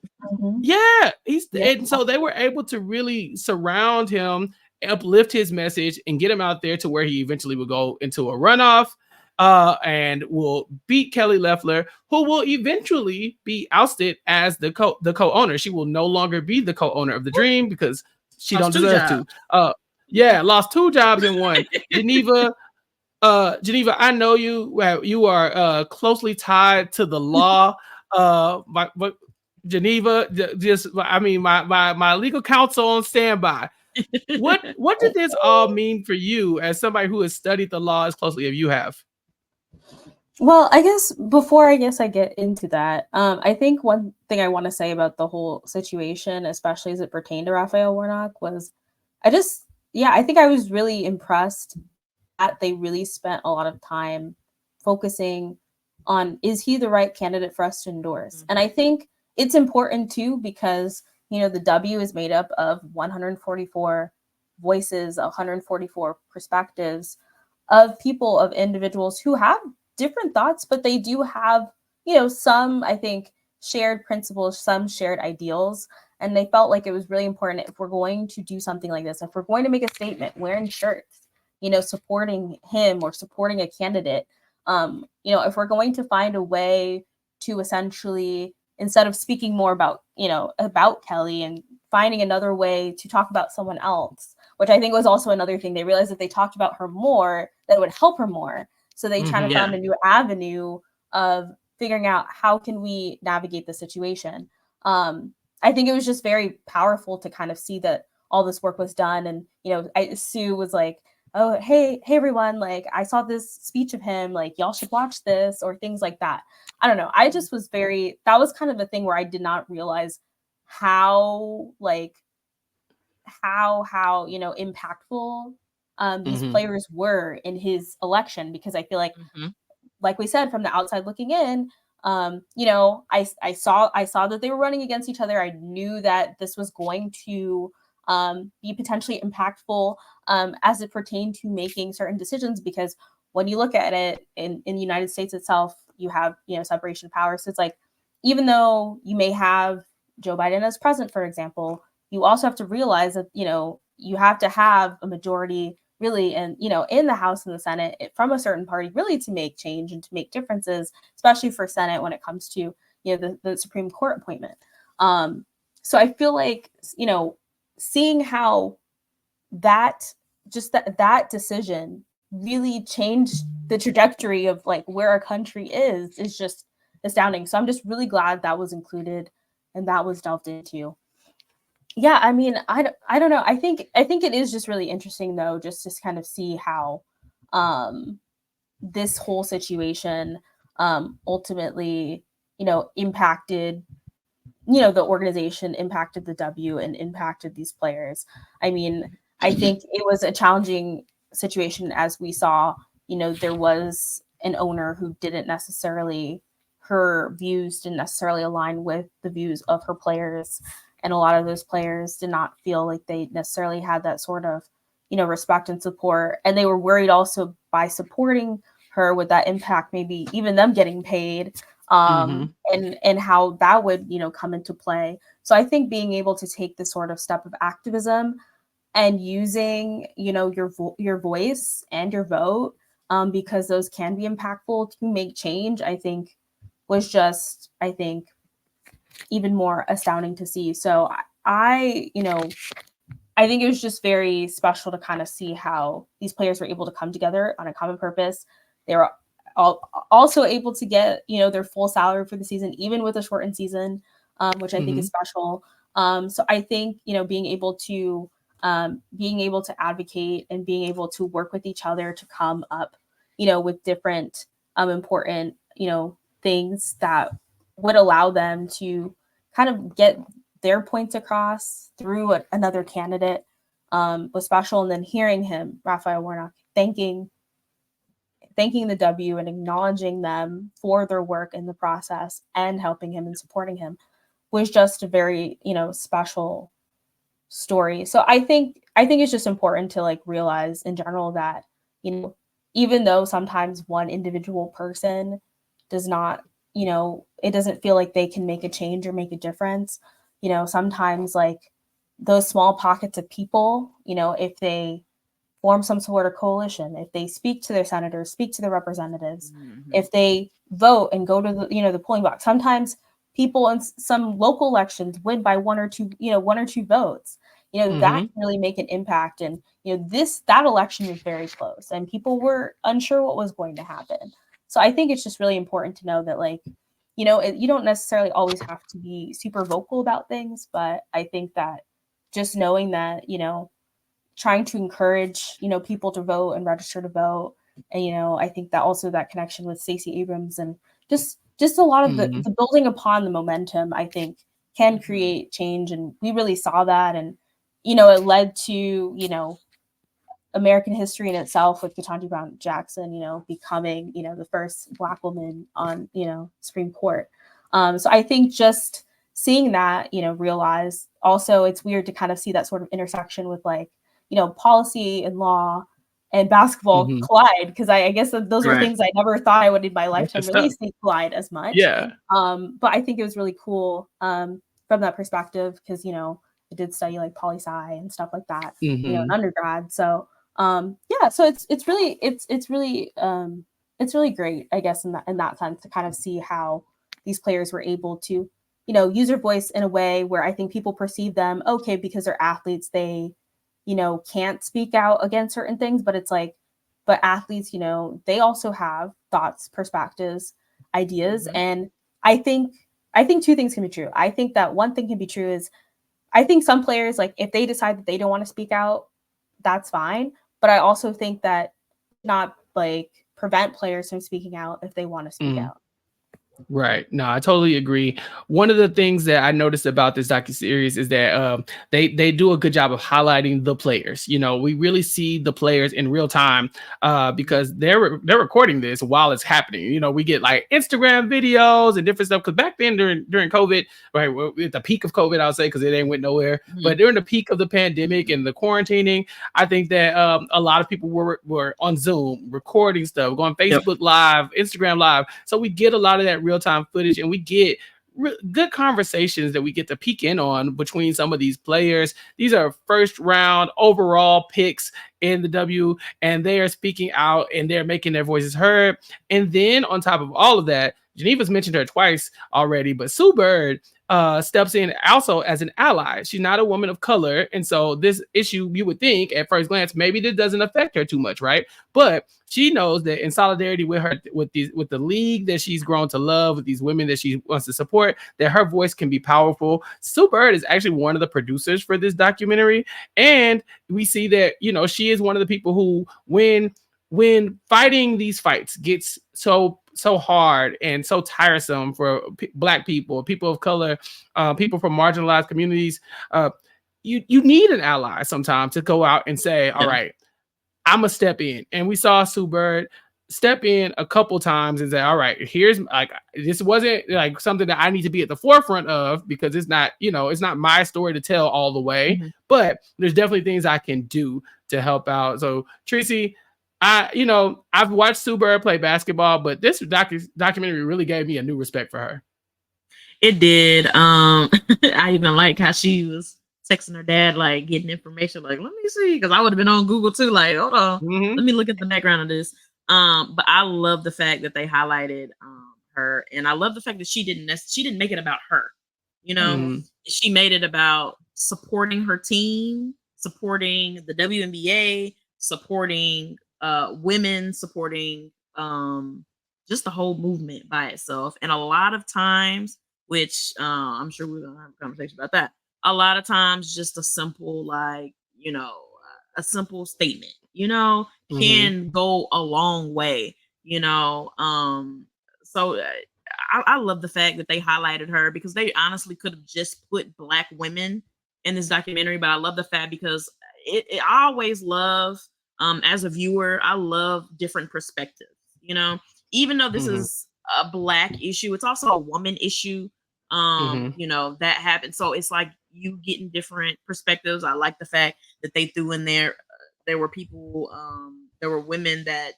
so they were able to really surround him uplift his message and get him out there to where he eventually will go into a runoff and will beat Kelly Loeffler, who will eventually be ousted as the co-owner. She will no longer be the co-owner of the Dream because she don't deserve to. Yeah, lost 2 jobs in one. Geneva, I know you are closely tied to the law. But Geneva, my legal counsel on standby. What did this all mean for you as somebody who has studied the law as closely as you have? Well, I guess before I get into that, I think one thing I want to say about the whole situation, especially as it pertained to Raphael Warnock, was I think I was really impressed that they really spent a lot of time focusing on, is he the right candidate for us to endorse? Mm-hmm. And I think it's important too, because, the W is made up of 144 voices, 144 perspectives of people, of individuals who have different thoughts, but they do have, some, I think, shared principles, some shared ideals. And they felt like it was really important, if we're going to do something like this, if we're going to make a statement wearing shirts, supporting him or supporting a candidate, if we're going to find a way to essentially, instead of speaking more about, about Kelly and finding another way to talk about someone else, which I think was also another thing. They realized if they talked about her more, that it would help her more. So they try to find a new avenue of figuring out how can we navigate the situation. I think it was just very powerful to kind of see that all this work was done. And, Sue was like, oh, hey, everyone, like, I saw this speech of him, like, y'all should watch this, or things like that. I don't know. I just was that was kind of a thing where I did not realize how impactful these players were in his election, because I feel like we said, from the outside looking in, I saw that they were running against each other. I knew that this was going to be potentially impactful as it pertained to making certain decisions, because when you look at it in the United States itself, you have, separation of powers. So it's like, even though you may have Joe Biden as president, for example, you also have to realize that, you have to have a majority really, and, in the House and the Senate from a certain party, really, to make change and to make differences, especially for Senate when it comes to, the Supreme Court appointment. So I feel like, seeing how that decision really changed the trajectory of like where our country is just astounding. So I'm just really glad that was included and that was delved into. Yeah, I mean, I don't know. I think it is just really interesting, though, just to kind of see how this whole situation ultimately, impacted, the organization, impacted the W, and impacted these players. I mean, I think it was a challenging situation, as we saw, there was an owner who her views didn't necessarily align with the views of her players. And a lot of those players did not feel like they necessarily had that sort of, respect and support. And they were worried also, by supporting her, with that impact, maybe even them getting paid, and how that would, come into play. So I think being able to take this sort of step of activism and using, your voice and your vote, because those can be impactful to make change, I think was just, even more astounding to see. So I think it was just very special to kind of see how these players were able to come together on a common purpose. They were also able to get, their full salary for the season, even with a shortened season, which I think is special. So I think, being able to advocate and being able to work with each other to come up, with different important, things that would allow them to kind of get their points across through another candidate was special. And then hearing him, Raphael Warnock, thanking the W and acknowledging them for their work in the process and helping him and supporting him was just a very, special story. So I think it's just important to like realize in general that, even though sometimes one individual person does not, it doesn't feel like they can make a change or make a difference. Sometimes like those small pockets of people, you know, if they form some sort of coalition, if they speak to their senators, speak to their representatives, if they vote and go to the, you know, the polling box. Sometimes people in some local elections win by one or two votes. You know, that can really make an impact. And, you know, that election was very close and people were unsure what was going to happen. So I think it's just really important to know that, like, you know, you don't necessarily always have to be super vocal about things, but I think that just knowing that, you know, trying to encourage, you know, people to vote and register to vote. And, you know, I think that also that connection with Stacey Abrams and just a lot of the building upon the momentum, I think, can create change. And we really saw that. And, you know, it led to, you know, American history in itself with Ketanji Brown Jackson, you know, becoming, you know, the first Black woman on, you know, Supreme Court. So I think just seeing that, you know, realize also it's weird to kind of see that sort of intersection with, like, you know, policy and law and basketball collide, because I guess those are things I never thought I would in my lifetime really see collide as much. Yeah. But I think it was really cool from that perspective, because, you know, I did study like poli-sci and stuff like that, you know, in undergrad. So yeah, so it's really great, I guess, in that sense, to kind of see how these players were able to, you know, use their voice in a way where I think people perceive them, okay, because they're athletes, they, you know, can't speak out against certain things, but it's like, but athletes, you know, they also have thoughts, perspectives, ideas. And I think two things can be true. I think that one thing can be true is, I think some players, like, if they decide that they don't want to speak out, that's fine. But I also think that not, like, prevent players from speaking out if they want to speak out. Right. No, I totally agree. One of the things that I noticed about this docuseries is that they do a good job of highlighting the players. You know, we really see the players in real time because they're recording this while it's happening. You know, we get like Instagram videos and different stuff, because back then during COVID, right, at the peak of COVID, I'll say, because it ain't went nowhere. But during the peak of the pandemic and the quarantining, I think that a lot of people were on Zoom recording stuff, going Facebook Live, Instagram Live. So we get a lot of that real-time footage, and we get good conversations that we get to peek in on between some of these players. These are first round overall picks in the W, and they are speaking out and they're making their voices heard. And then on top of all of that, Geneva's mentioned her twice already, but Sue Bird steps in also as an ally. She's not a woman of color, and so this issue, you would think at first glance, maybe this doesn't affect her too much, right? But she knows that in solidarity with her, with the league that she's grown to love, with these women that she wants to support, that her voice can be powerful. Sue Bird is actually one of the producers for this documentary, and we see that, you know, she is one of the people who, when fighting these fights gets so hard and so tiresome for Black people, people of color, people from marginalized communities, you need an ally sometimes to go out and say, all right, I'm gonna step in. And we saw Sue Bird step in a couple times and say, all right, here's, like, this wasn't like something that I need to be at the forefront of, because it's not, you know, it's not my story to tell all the way, but there's definitely things I can do to help out. So Tricie, I've watched Sue Bird play basketball, but this documentary really gave me a new respect for her. It did. I even like how she was texting her dad, like, getting information, like, let me see, because I would have been on Google too, like, hold on, let me look at the background of this. But I love the fact that they highlighted her, and I love the fact that she didn't make it about her. You know, she made it about supporting her team, supporting the WNBA, supporting women, supporting just the whole movement by itself. And a lot of times, which I'm sure we're gonna have a conversation about that, a lot of times just a simple, like, you know, a simple statement, you know, can go a long way, you know. So I love the fact that they highlighted her, because they honestly could have just put Black women in this documentary, but I love the fact, because I always love, as a viewer, I love different perspectives, you know, even though this is a Black issue, it's also a woman issue. You know, that happened. So it's like you getting different perspectives. I like the fact that they threw in there were people, there were women that,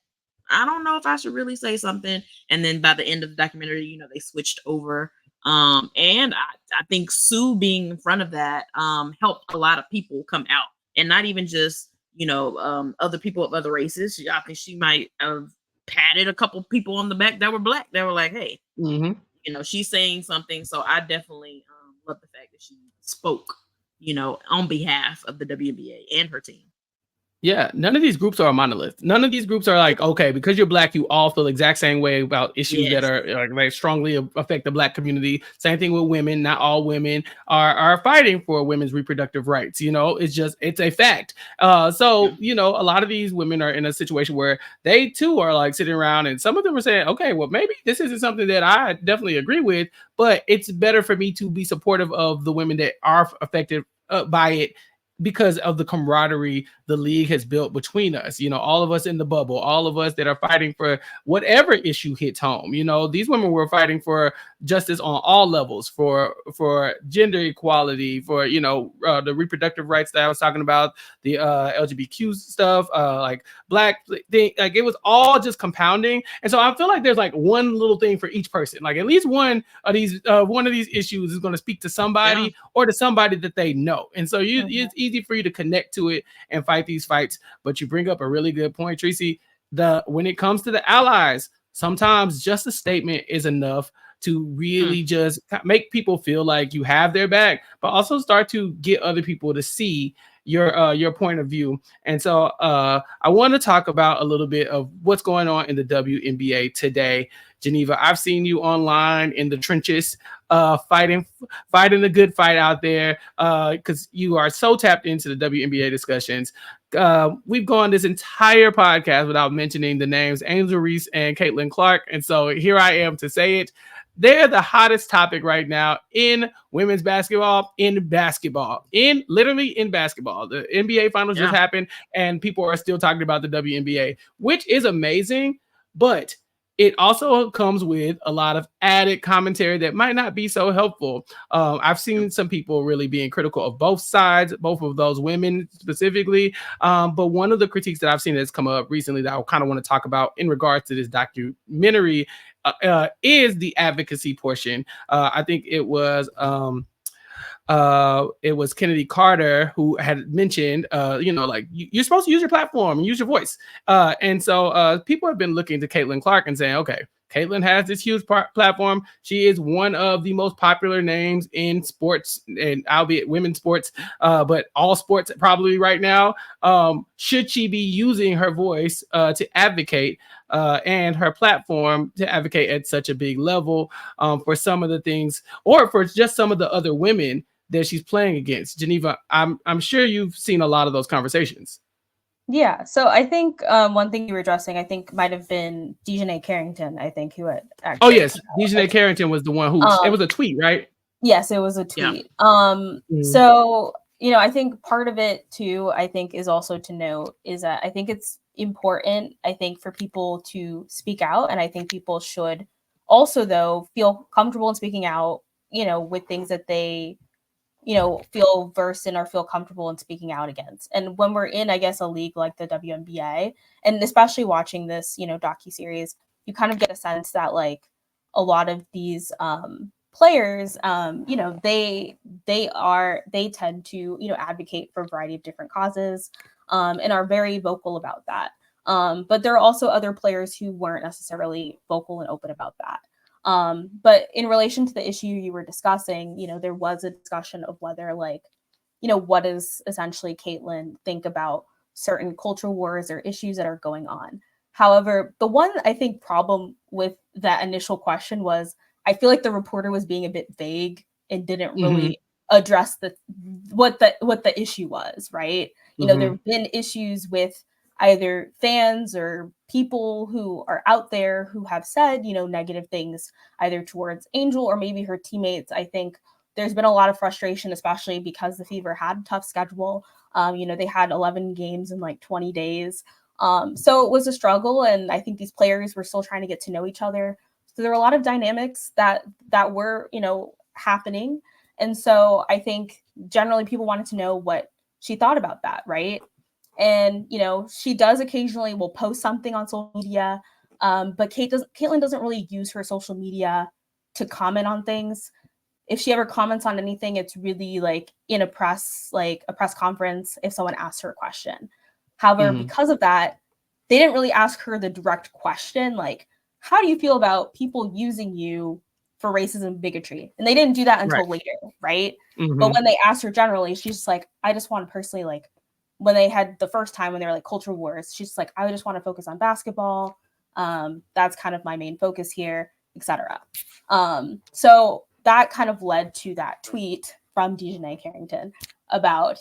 I don't know if I should really say something. And then by the end of the documentary, you know, they switched over And I think Sue being in front of that helped a lot of people come out, and not even just other people of other races. I think she might have patted a couple people on the back that were Black. They were like, hey, she's saying something. So I definitely love the fact that she spoke, on behalf of the WNBA and her team. Yeah, none of these groups are a monolith. None of these groups are like, okay, because you're Black, you all feel the exact same way about issues that are like strongly affect the Black community. Same thing with women. Not all women are fighting for women's reproductive rights. It's a fact. So a lot of these women are in a situation where they too are like sitting around, and some of them are saying, okay, well, maybe this isn't something that I definitely agree with, but it's better for me to be supportive of the women that are affected by it, because of the camaraderie the league has built between us, all of us in the bubble, all of us that are fighting for whatever issue hits home. These women were fighting for justice on all levels, for gender equality, for the reproductive rights that I was talking about, the LGBTQ stuff, like Black thing, like it was all just compounding. And so I feel like there's like one little thing for each person. Like at least one of these issues is going to speak to somebody or to somebody that they know. And so it's easy for you to connect to it and fight these fights. But you bring up a really good point, Tricie. When it comes to the allies, sometimes just a statement is enough to really just make people feel like you have their back, but also start to get other people to see your point of view. And so I want to talk about a little bit of what's going on in the WNBA today. Geneva, I've seen you online in the trenches, fighting the good fight out there, because you are so tapped into the WNBA discussions. We've gone this entire podcast without mentioning the names Angel Reese and Caitlin Clark, and so here I am to say it. They're the hottest topic right now in women's basketball, literally in basketball. The NBA finals just happened, and people are still talking about the WNBA, which is amazing, but it also comes with a lot of added commentary that might not be so helpful. I've seen some people really being critical of both sides, both of those women specifically. But one of the critiques that I've seen that's come up recently that I kind of want to talk about in regards to this documentary is the advocacy portion. I think it was Kennedy Carter who had mentioned, like you're supposed to use your platform and use your voice. And so people have been looking to Caitlin Clark and saying, okay, Caitlin has this huge platform. She is one of the most popular names in sports, and albeit women's sports, but all sports probably right now. Should she be using her voice to advocate and her platform to advocate at such a big level for some of the things, or for just some of the other women that she's playing against? Geneva, I'm sure you've seen a lot of those conversations. Yeah, so I think one thing you were addressing, I think, might have been Dejanay Carrington, I think, who had actually... Oh, yes. Dejanay Carrington was the one who... it was a tweet, right? Yes, it was a tweet. Yeah. So, I think part of it, too, I think, is also to note is that I think it's important, I think, for people to speak out. And I think people should also, though, feel comfortable in speaking out, with things that they... feel versed in or feel comfortable in speaking out against. And when we're in, I guess, a league like the WNBA, and especially watching this, docuseries, you kind of get a sense that like a lot of these players, they tend to, advocate for a variety of different causes and are very vocal about that. But there are also other players who weren't necessarily vocal and open about that. But in relation to the issue you were discussing, there was a discussion of whether, like, what does essentially Caitlin think about certain cultural wars or issues that are going on. However, the one, I think, problem with that initial question was, I feel like the reporter was being a bit vague and didn't really address what the issue was, right? There have been issues with either fans or people who are out there who have said, negative things either towards Angel or maybe her teammates. I think there's been a lot of frustration, especially because the Fever had a tough schedule. They had 11 games in like 20 days. So it was a struggle. And I think these players were still trying to get to know each other. So there were a lot of dynamics that were, happening. And so I think generally people wanted to know what she thought about that, right? And, she does occasionally will post something on social media, but Caitlin doesn't really use her social media to comment on things. If she ever comments on anything, it's really like in a press conference if someone asks her a question. However, because of that, they didn't really ask her the direct question, like, how do you feel about people using you for racism and bigotry? And they didn't do that until later, right? But when they asked her generally, she's just like, I just want to personally, like, when they had the first time when they were like culture wars, she's just like, I just want to focus on basketball. That's kind of my main focus here, etc. So that kind of led to that tweet from Dejanay Carrington about,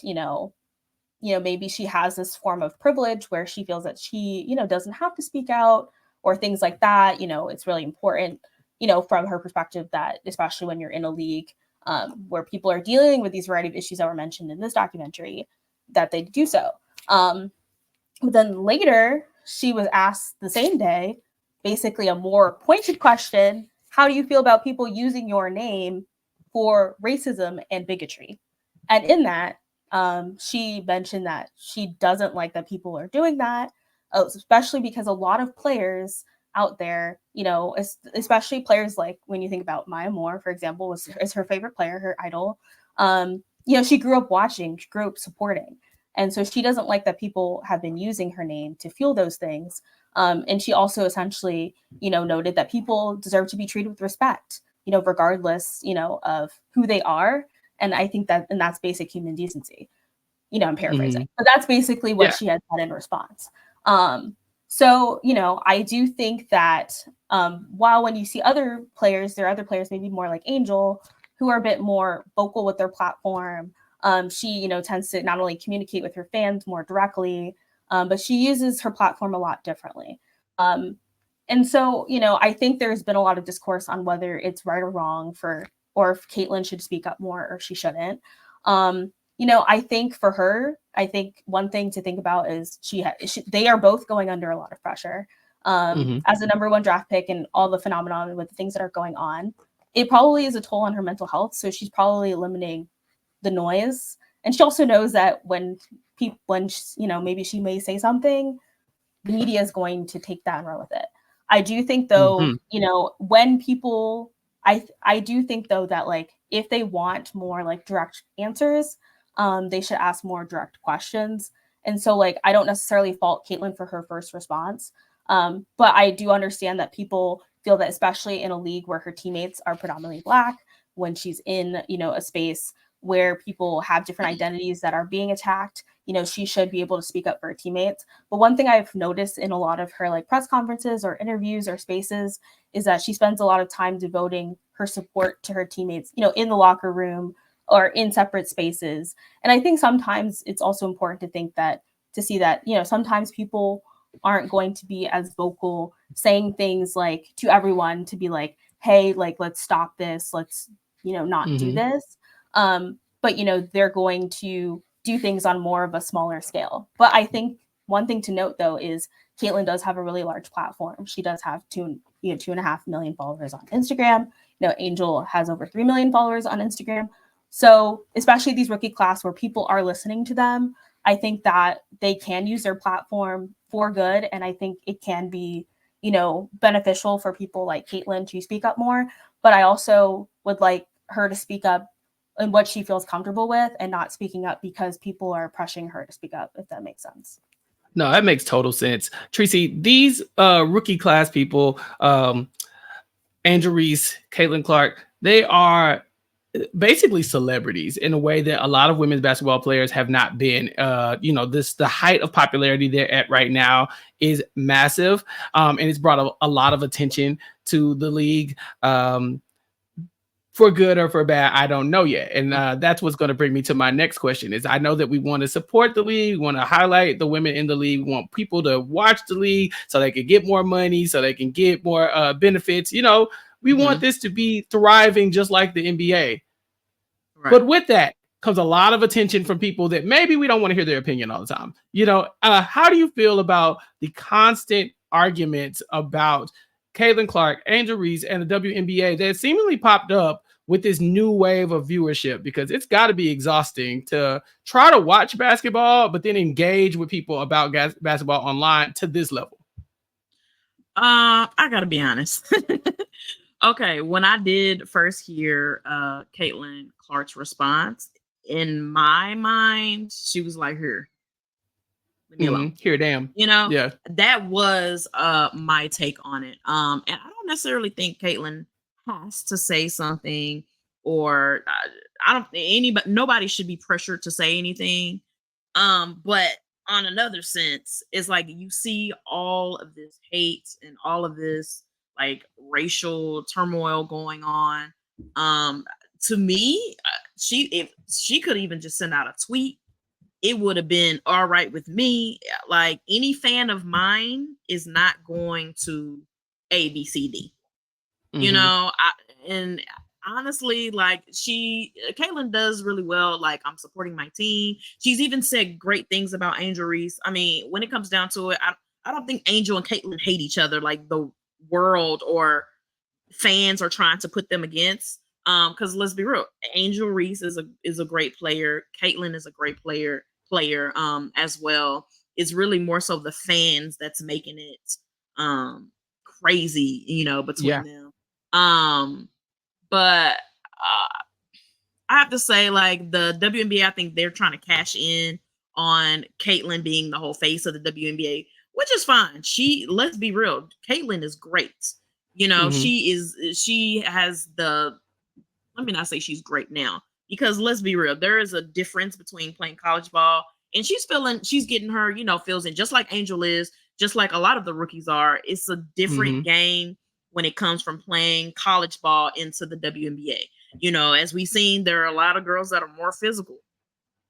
maybe she has this form of privilege where she feels that she, doesn't have to speak out or things like that. It's really important, from her perspective that especially when you're in a league where people are dealing with these variety of issues that were mentioned in this documentary, that they do so. But then later she was asked the same day, basically a more pointed question. How do you feel about people using your name for racism and bigotry? And in that, she mentioned that she doesn't like that people are doing that, especially because a lot of players out there, especially players like when you think about Maya Moore, for example, is her favorite player, her idol. She grew up watching, she grew up supporting. And so she doesn't like that people have been using her name to fuel those things. And she also essentially, noted that people deserve to be treated with respect, regardless, of who they are. And I think that's basic human decency. I'm paraphrasing, but that's basically what she had said in response. So, I do think that while when you see other players, there are other players, maybe more like Angel, who are a bit more vocal with their platform. She, tends to not only communicate with her fans more directly, but she uses her platform a lot differently. And so, I think there's been a lot of discourse on whether it's right or wrong or if Caitlin should speak up more or she shouldn't. I think for her, one thing to think about is they are both going under a lot of pressure. As a number one draft pick and all the phenomenon with the things that are going on, it probably is a toll on her mental health. So she's probably eliminating the noise. And she also knows that when maybe she may say something, the media is going to take that and run with it. I do think though, when people, I do think though that like, if they want more like direct answers, they should ask more direct questions. And so like, I don't necessarily fault Caitlin for her first response. But I do understand that people feel that, especially in a league where her teammates are predominantly Black, when she's in, a space where people have different identities that are being attacked, she should be able to speak up for her teammates. But one thing I've noticed in a lot of her like press conferences or interviews or spaces is that she spends a lot of time devoting her support to her teammates, in the locker room or in separate spaces. And I think sometimes it's also important to see that, sometimes people aren't going to be as vocal saying things like to everyone to be like, hey, like, let's stop this. Let's, not do this. But, they're going to do things on more of a smaller scale. But I think one thing to note, though, is Caitlin does have a really large platform. She does have 2.5 million followers on Instagram. Angel has over 3 million followers on Instagram. So especially these rookie class where people are listening to them, I think that they can use their platform for good. And I think it can be, beneficial for people like Caitlin to speak up more. But I also would like her to speak up in what she feels comfortable with and not speaking up because people are pressuring her to speak up, if that makes sense. No, that makes total sense. Tricie, these rookie class people, Angel Reese, Caitlin Clark, they are basically celebrities in a way that a lot of women's basketball players have not been. The height of popularity they're at right now is massive, and it's brought a lot of attention to the league. For good or for bad, I don't know yet. And that's what's going to bring me to my next question is I know that we want to support the league. We want to highlight the women in the league. We want people to watch the league so they can get more money, so they can get more benefits. We want this to be thriving just like the NBA. Right. But with that comes a lot of attention from people that maybe we don't want to hear their opinion all the time. How do you feel about the constant arguments about Caitlin Clark, Angel Reese, and the WNBA that seemingly popped up with this new wave of viewership? Because it's got to be exhausting to try to watch basketball, but then engage with people about basketball online to this level. I got to be honest. Okay, when I did first hear Caitlin Clark's response, in my mind, she was like, "Here, leave me alone." Here, damn. You know, Yeah. that was my take on it. And I don't necessarily think Caitlin has to say something, or I don't anybody nobody should be pressured to say anything. But on another sense, it's like you see all of this hate and all of this like racial turmoil going on. To me, if she could even just send out a tweet, it would have been all right with me. Like any fan of mine is not going to ABCD. You know, and honestly, like Caitlin does really well. Like, I'm supporting my team. She's even said great things about Angel Reese. I mean, when it comes down to it, I don't think Angel and Caitlin hate each other like the world or fans are trying to put them against. Because let's be real, Angel Reese is a great player. Caitlin is a great player as well. It's really more so the fans that's making it crazy, you know, between them. But I have to say, like, the WNBA, I think they're trying to cash in on Caitlin being the whole face of the WNBA, which is fine. Let's be real, Caitlin is great. You know, she has the, let me not say she's great now, because let's be real, there is a difference between playing college ball and she's getting her, you know, feels in, just like Angel is, just like a lot of the rookies are. It's a different game when it comes from playing college ball into the WNBA. You know, as we've seen, there are a lot of girls that are more physical.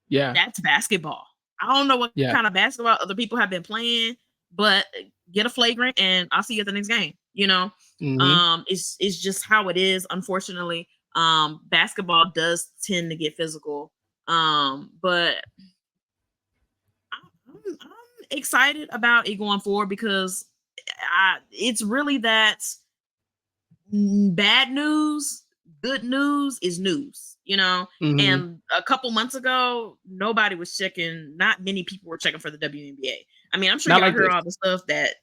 Yeah. That's basketball. I don't know what kind of basketball other people have been playing, but get a flagrant and I'll see you at the next game. You know, it's just how it is. Unfortunately, basketball does tend to get physical. But I'm excited about it going forward, because it's really that bad news, good news is news, you know. And a couple months ago, nobody was checking. Not many people were checking for the WNBA. I mean, I'm sure y'all heard all the stuff that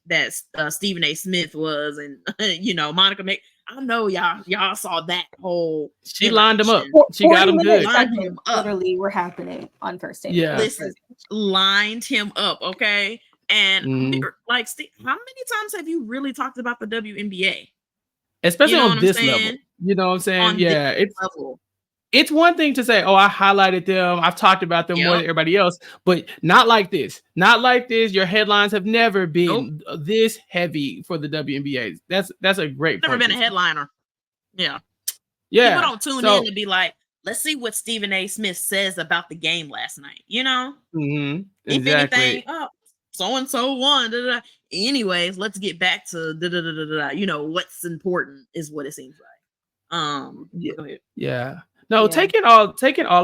Stephen A. Smith was, and you know, Monica Mc. I know y'all saw that whole. She lined him up. She 40 got him good. Lined him up. Literally were happening on first day. Yeah, listen, lined him up. Okay, and like, how many times have you really talked about the WNBA? Especially on this level. You know what I'm saying? Yeah, it's one thing to say, oh, I highlighted them, I've talked about them more than everybody else, but not like this. Not like this. Your headlines have never been this heavy for the WNBA. That's a great point. Never been a headliner. Yeah. Yeah. People don't tune in to be like, let's see what Stephen A. Smith says about the game last night. You know? Exactly. If anything, so-and-so won. Da, da, da. Anyways, let's get back to you know, what's important is what it seems like. Go ahead. Yeah. No, taking all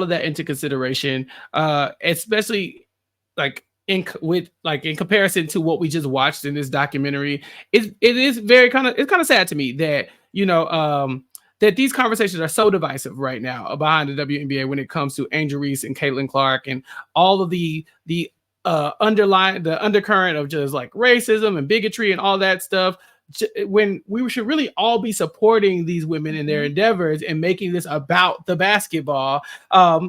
of that into consideration, especially like in comparison to what we just watched in this documentary, it is kind of sad to me that, you know, that these conversations are so divisive right now behind the WNBA when it comes to Angel Reese and Caitlin Clark and all of the undercurrent of just like racism and bigotry and all that stuff, when we should really all be supporting these women in their endeavors and making this about the basketball,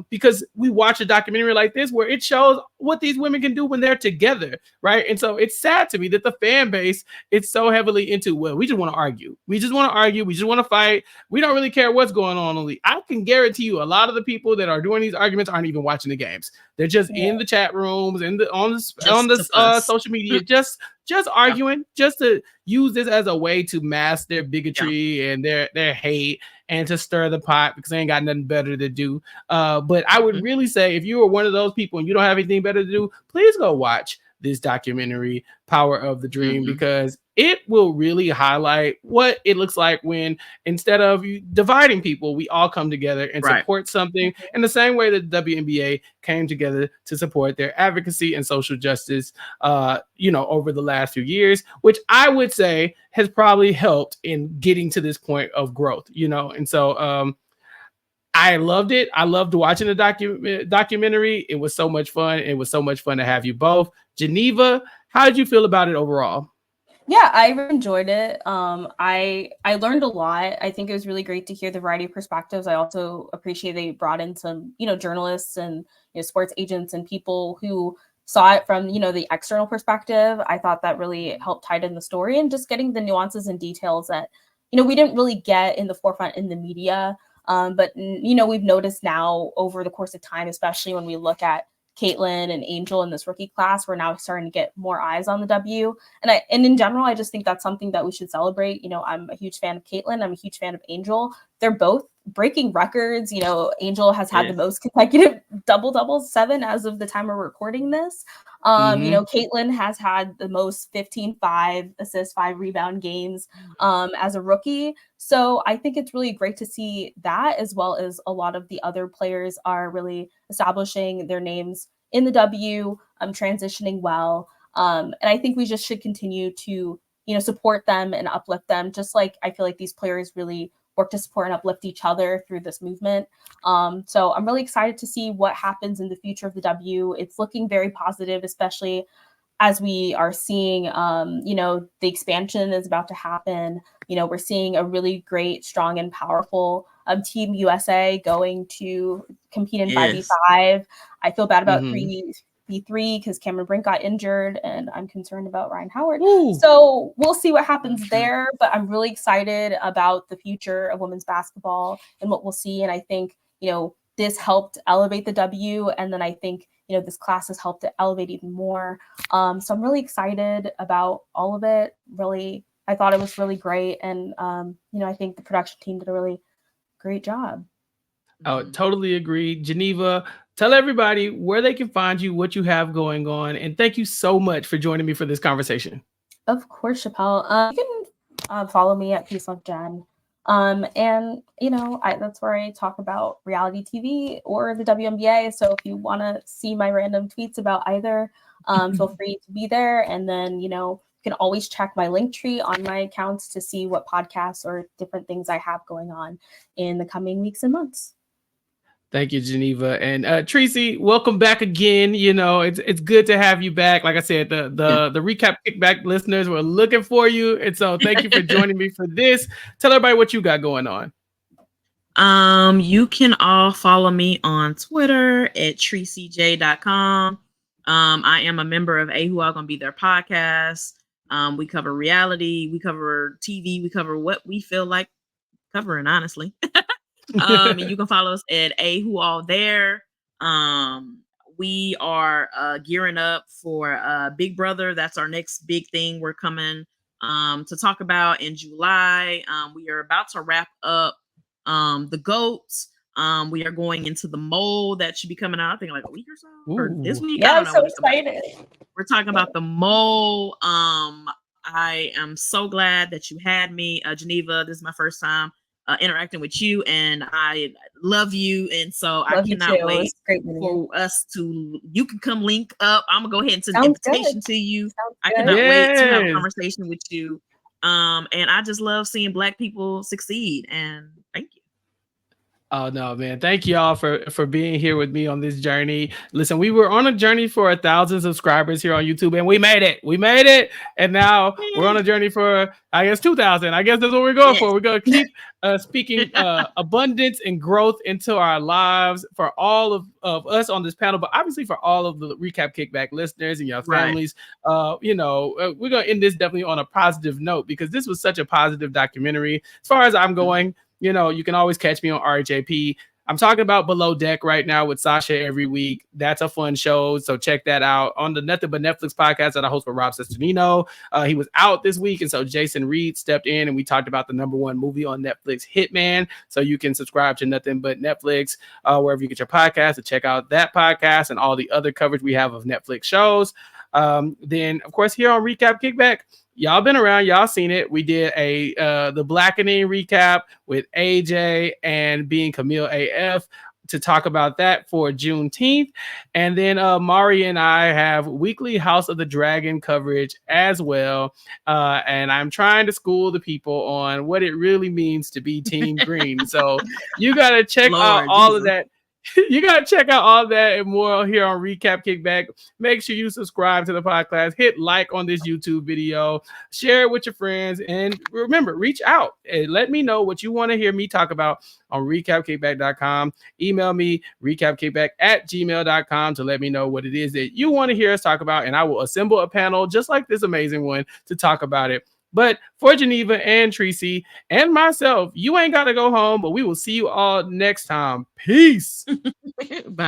because we watch a documentary like this where it shows what these women can do when they're together, right? And so it's sad to me that the fan base is so heavily into, well, we just want to argue. We just want to fight. We don't really care what's going on. Only I can guarantee you a lot of the people that are doing these arguments aren't even watching the games. They're just in the chat rooms and on the social media, just arguing, just to use this as a way to mask their bigotry and their hate and to stir the pot because they ain't got nothing better to do. But I would really say, if you are one of those people and you don't have anything better to do, please go watch this documentary, Power of the Dream, because it will really highlight what it looks like when, instead of dividing people, we all come together and support something in the same way that the WNBA came together to support their advocacy and social justice, you know, over the last few years, which I would say has probably helped in getting to this point of growth, you know. And so I loved it. I loved watching the documentary. It was so much fun. It was so much fun to have you both. Geneva, how did you feel about it overall? Yeah, I really enjoyed it. I learned a lot. I think it was really great to hear the variety of perspectives. I also appreciate they brought in some, journalists and sports agents and people who saw it from the external perspective. I thought that really helped tighten the story and just getting the nuances and details that we didn't really get in the forefront in the media. But we've noticed now over the course of time, especially when we look at Caitlin and Angel in this rookie class, we're now starting to get more eyes on the W. And in general, I just think that's something that we should celebrate. I'm a huge fan of Caitlin. I'm a huge fan of Angel. They're both breaking records. Angel has had the most consecutive doubles, 7 as of the time we're recording this. Caitlin has had the most 15, 5 assists, 5 rebound games as a rookie. So I think it's really great to see that, as well as a lot of the other players are really establishing their names in the W, transitioning well. And I think we just should continue to, support them and uplift them, just like I feel like these players really work to support and uplift each other through this movement. So I'm really excited to see what happens in the future of the W. It's looking very positive, especially as we are seeing, the expansion is about to happen. We're seeing a really great, strong, and powerful Team USA going to compete in 5v5. I feel bad about 3v3 because Cameron Brink got injured, and I'm concerned about Ryan Howard. So we'll see what happens there. But I'm really excited about the future of women's basketball and what we'll see. And I think, this helped elevate the W. And then I think, this class has helped it elevate even more. So I'm really excited about all of it. Really, I thought it was really great. And, I think the production team did a really great job. Oh, totally agree. Geneva, tell everybody where they can find you, what you have going on. And thank you so much for joining me for this conversation. Of course, Chappell. You can follow me at Peace Love Jen. And that's where I talk about reality TV or the WNBA. So if you want to see my random tweets about either, feel free to be there. And then, you can always check my Linktree on my accounts to see what podcasts or different things I have going on in the coming weeks and months. Thank you, Geneva. And Tricie, welcome back again. It's good to have you back. Like I said, the Recap Kickback listeners were looking for you. And so thank you for joining me for this. Tell everybody what you got going on. You can all follow me on Twitter at triciej.com. I am a member of A Who All Gonna Be Their podcast. We cover reality, we cover TV, we cover what we feel like covering, honestly. And you can follow us at A Who All There. We are gearing up for Big Brother. That's our next big thing we're coming to talk about in July. We are about to wrap up the GOATs. We are going into the Mole that should be coming out, I think, like a week or so, or this week. Yeah, I'm so excited. We're talking about the Mole. I am so glad that you had me, Geneva. This is my first time interacting with you, and I love you, and so I cannot wait for us to. You can come link up. I'm gonna go ahead and send an invitation to you. I cannot wait to have a conversation with you. And I just love seeing Black people succeed. And thank you. Oh no, man. Thank y'all for being here with me on this journey. Listen, we were on a journey for 1,000 subscribers here on YouTube, and we made it. And now we're on a journey for, I guess, 2,000. I guess that's what we're going for. We're going to keep speaking abundance and growth into our lives for all of us on this panel, but obviously for all of the Recap Kickback listeners and your families. We're going to end this definitely on a positive note, because this was such a positive documentary. As far as I'm going, you can always catch me on RHAP. I'm talking about Below Deck right now with Sasha every week. That's a fun show, so check that out. On the Nothing But Netflix podcast that I host with Rob Sestonino, he was out this week, and so Jason Reed stepped in, and we talked about the #1 movie on Netflix, Hitman. So you can subscribe to Nothing But Netflix wherever you get your podcast, to check out that podcast and all the other coverage we have of Netflix shows. Then, of course, here on Recap Kickback, y'all been around, y'all seen it. We did the Blackening recap with AJ and Being Camille AF to talk about that for Juneteenth. And then Mari and I have weekly House of the Dragon coverage as well. And I'm trying to school the people on what it really means to be Team Green. So you got to check out all of that You got to check out all that and more here on Recap Kickback. Make sure you subscribe to the podcast, hit like on this YouTube video, share it with your friends, and remember, reach out and let me know what you want to hear me talk about on recapkickback.com. Email me recapkickback@gmail.com to let me know what it is that you want to hear us talk about, and I will assemble a panel just like this amazing one to talk about it. But for Geneva and Tricie and myself, you ain't got to go home, but we will see you all next time. Peace. Bye.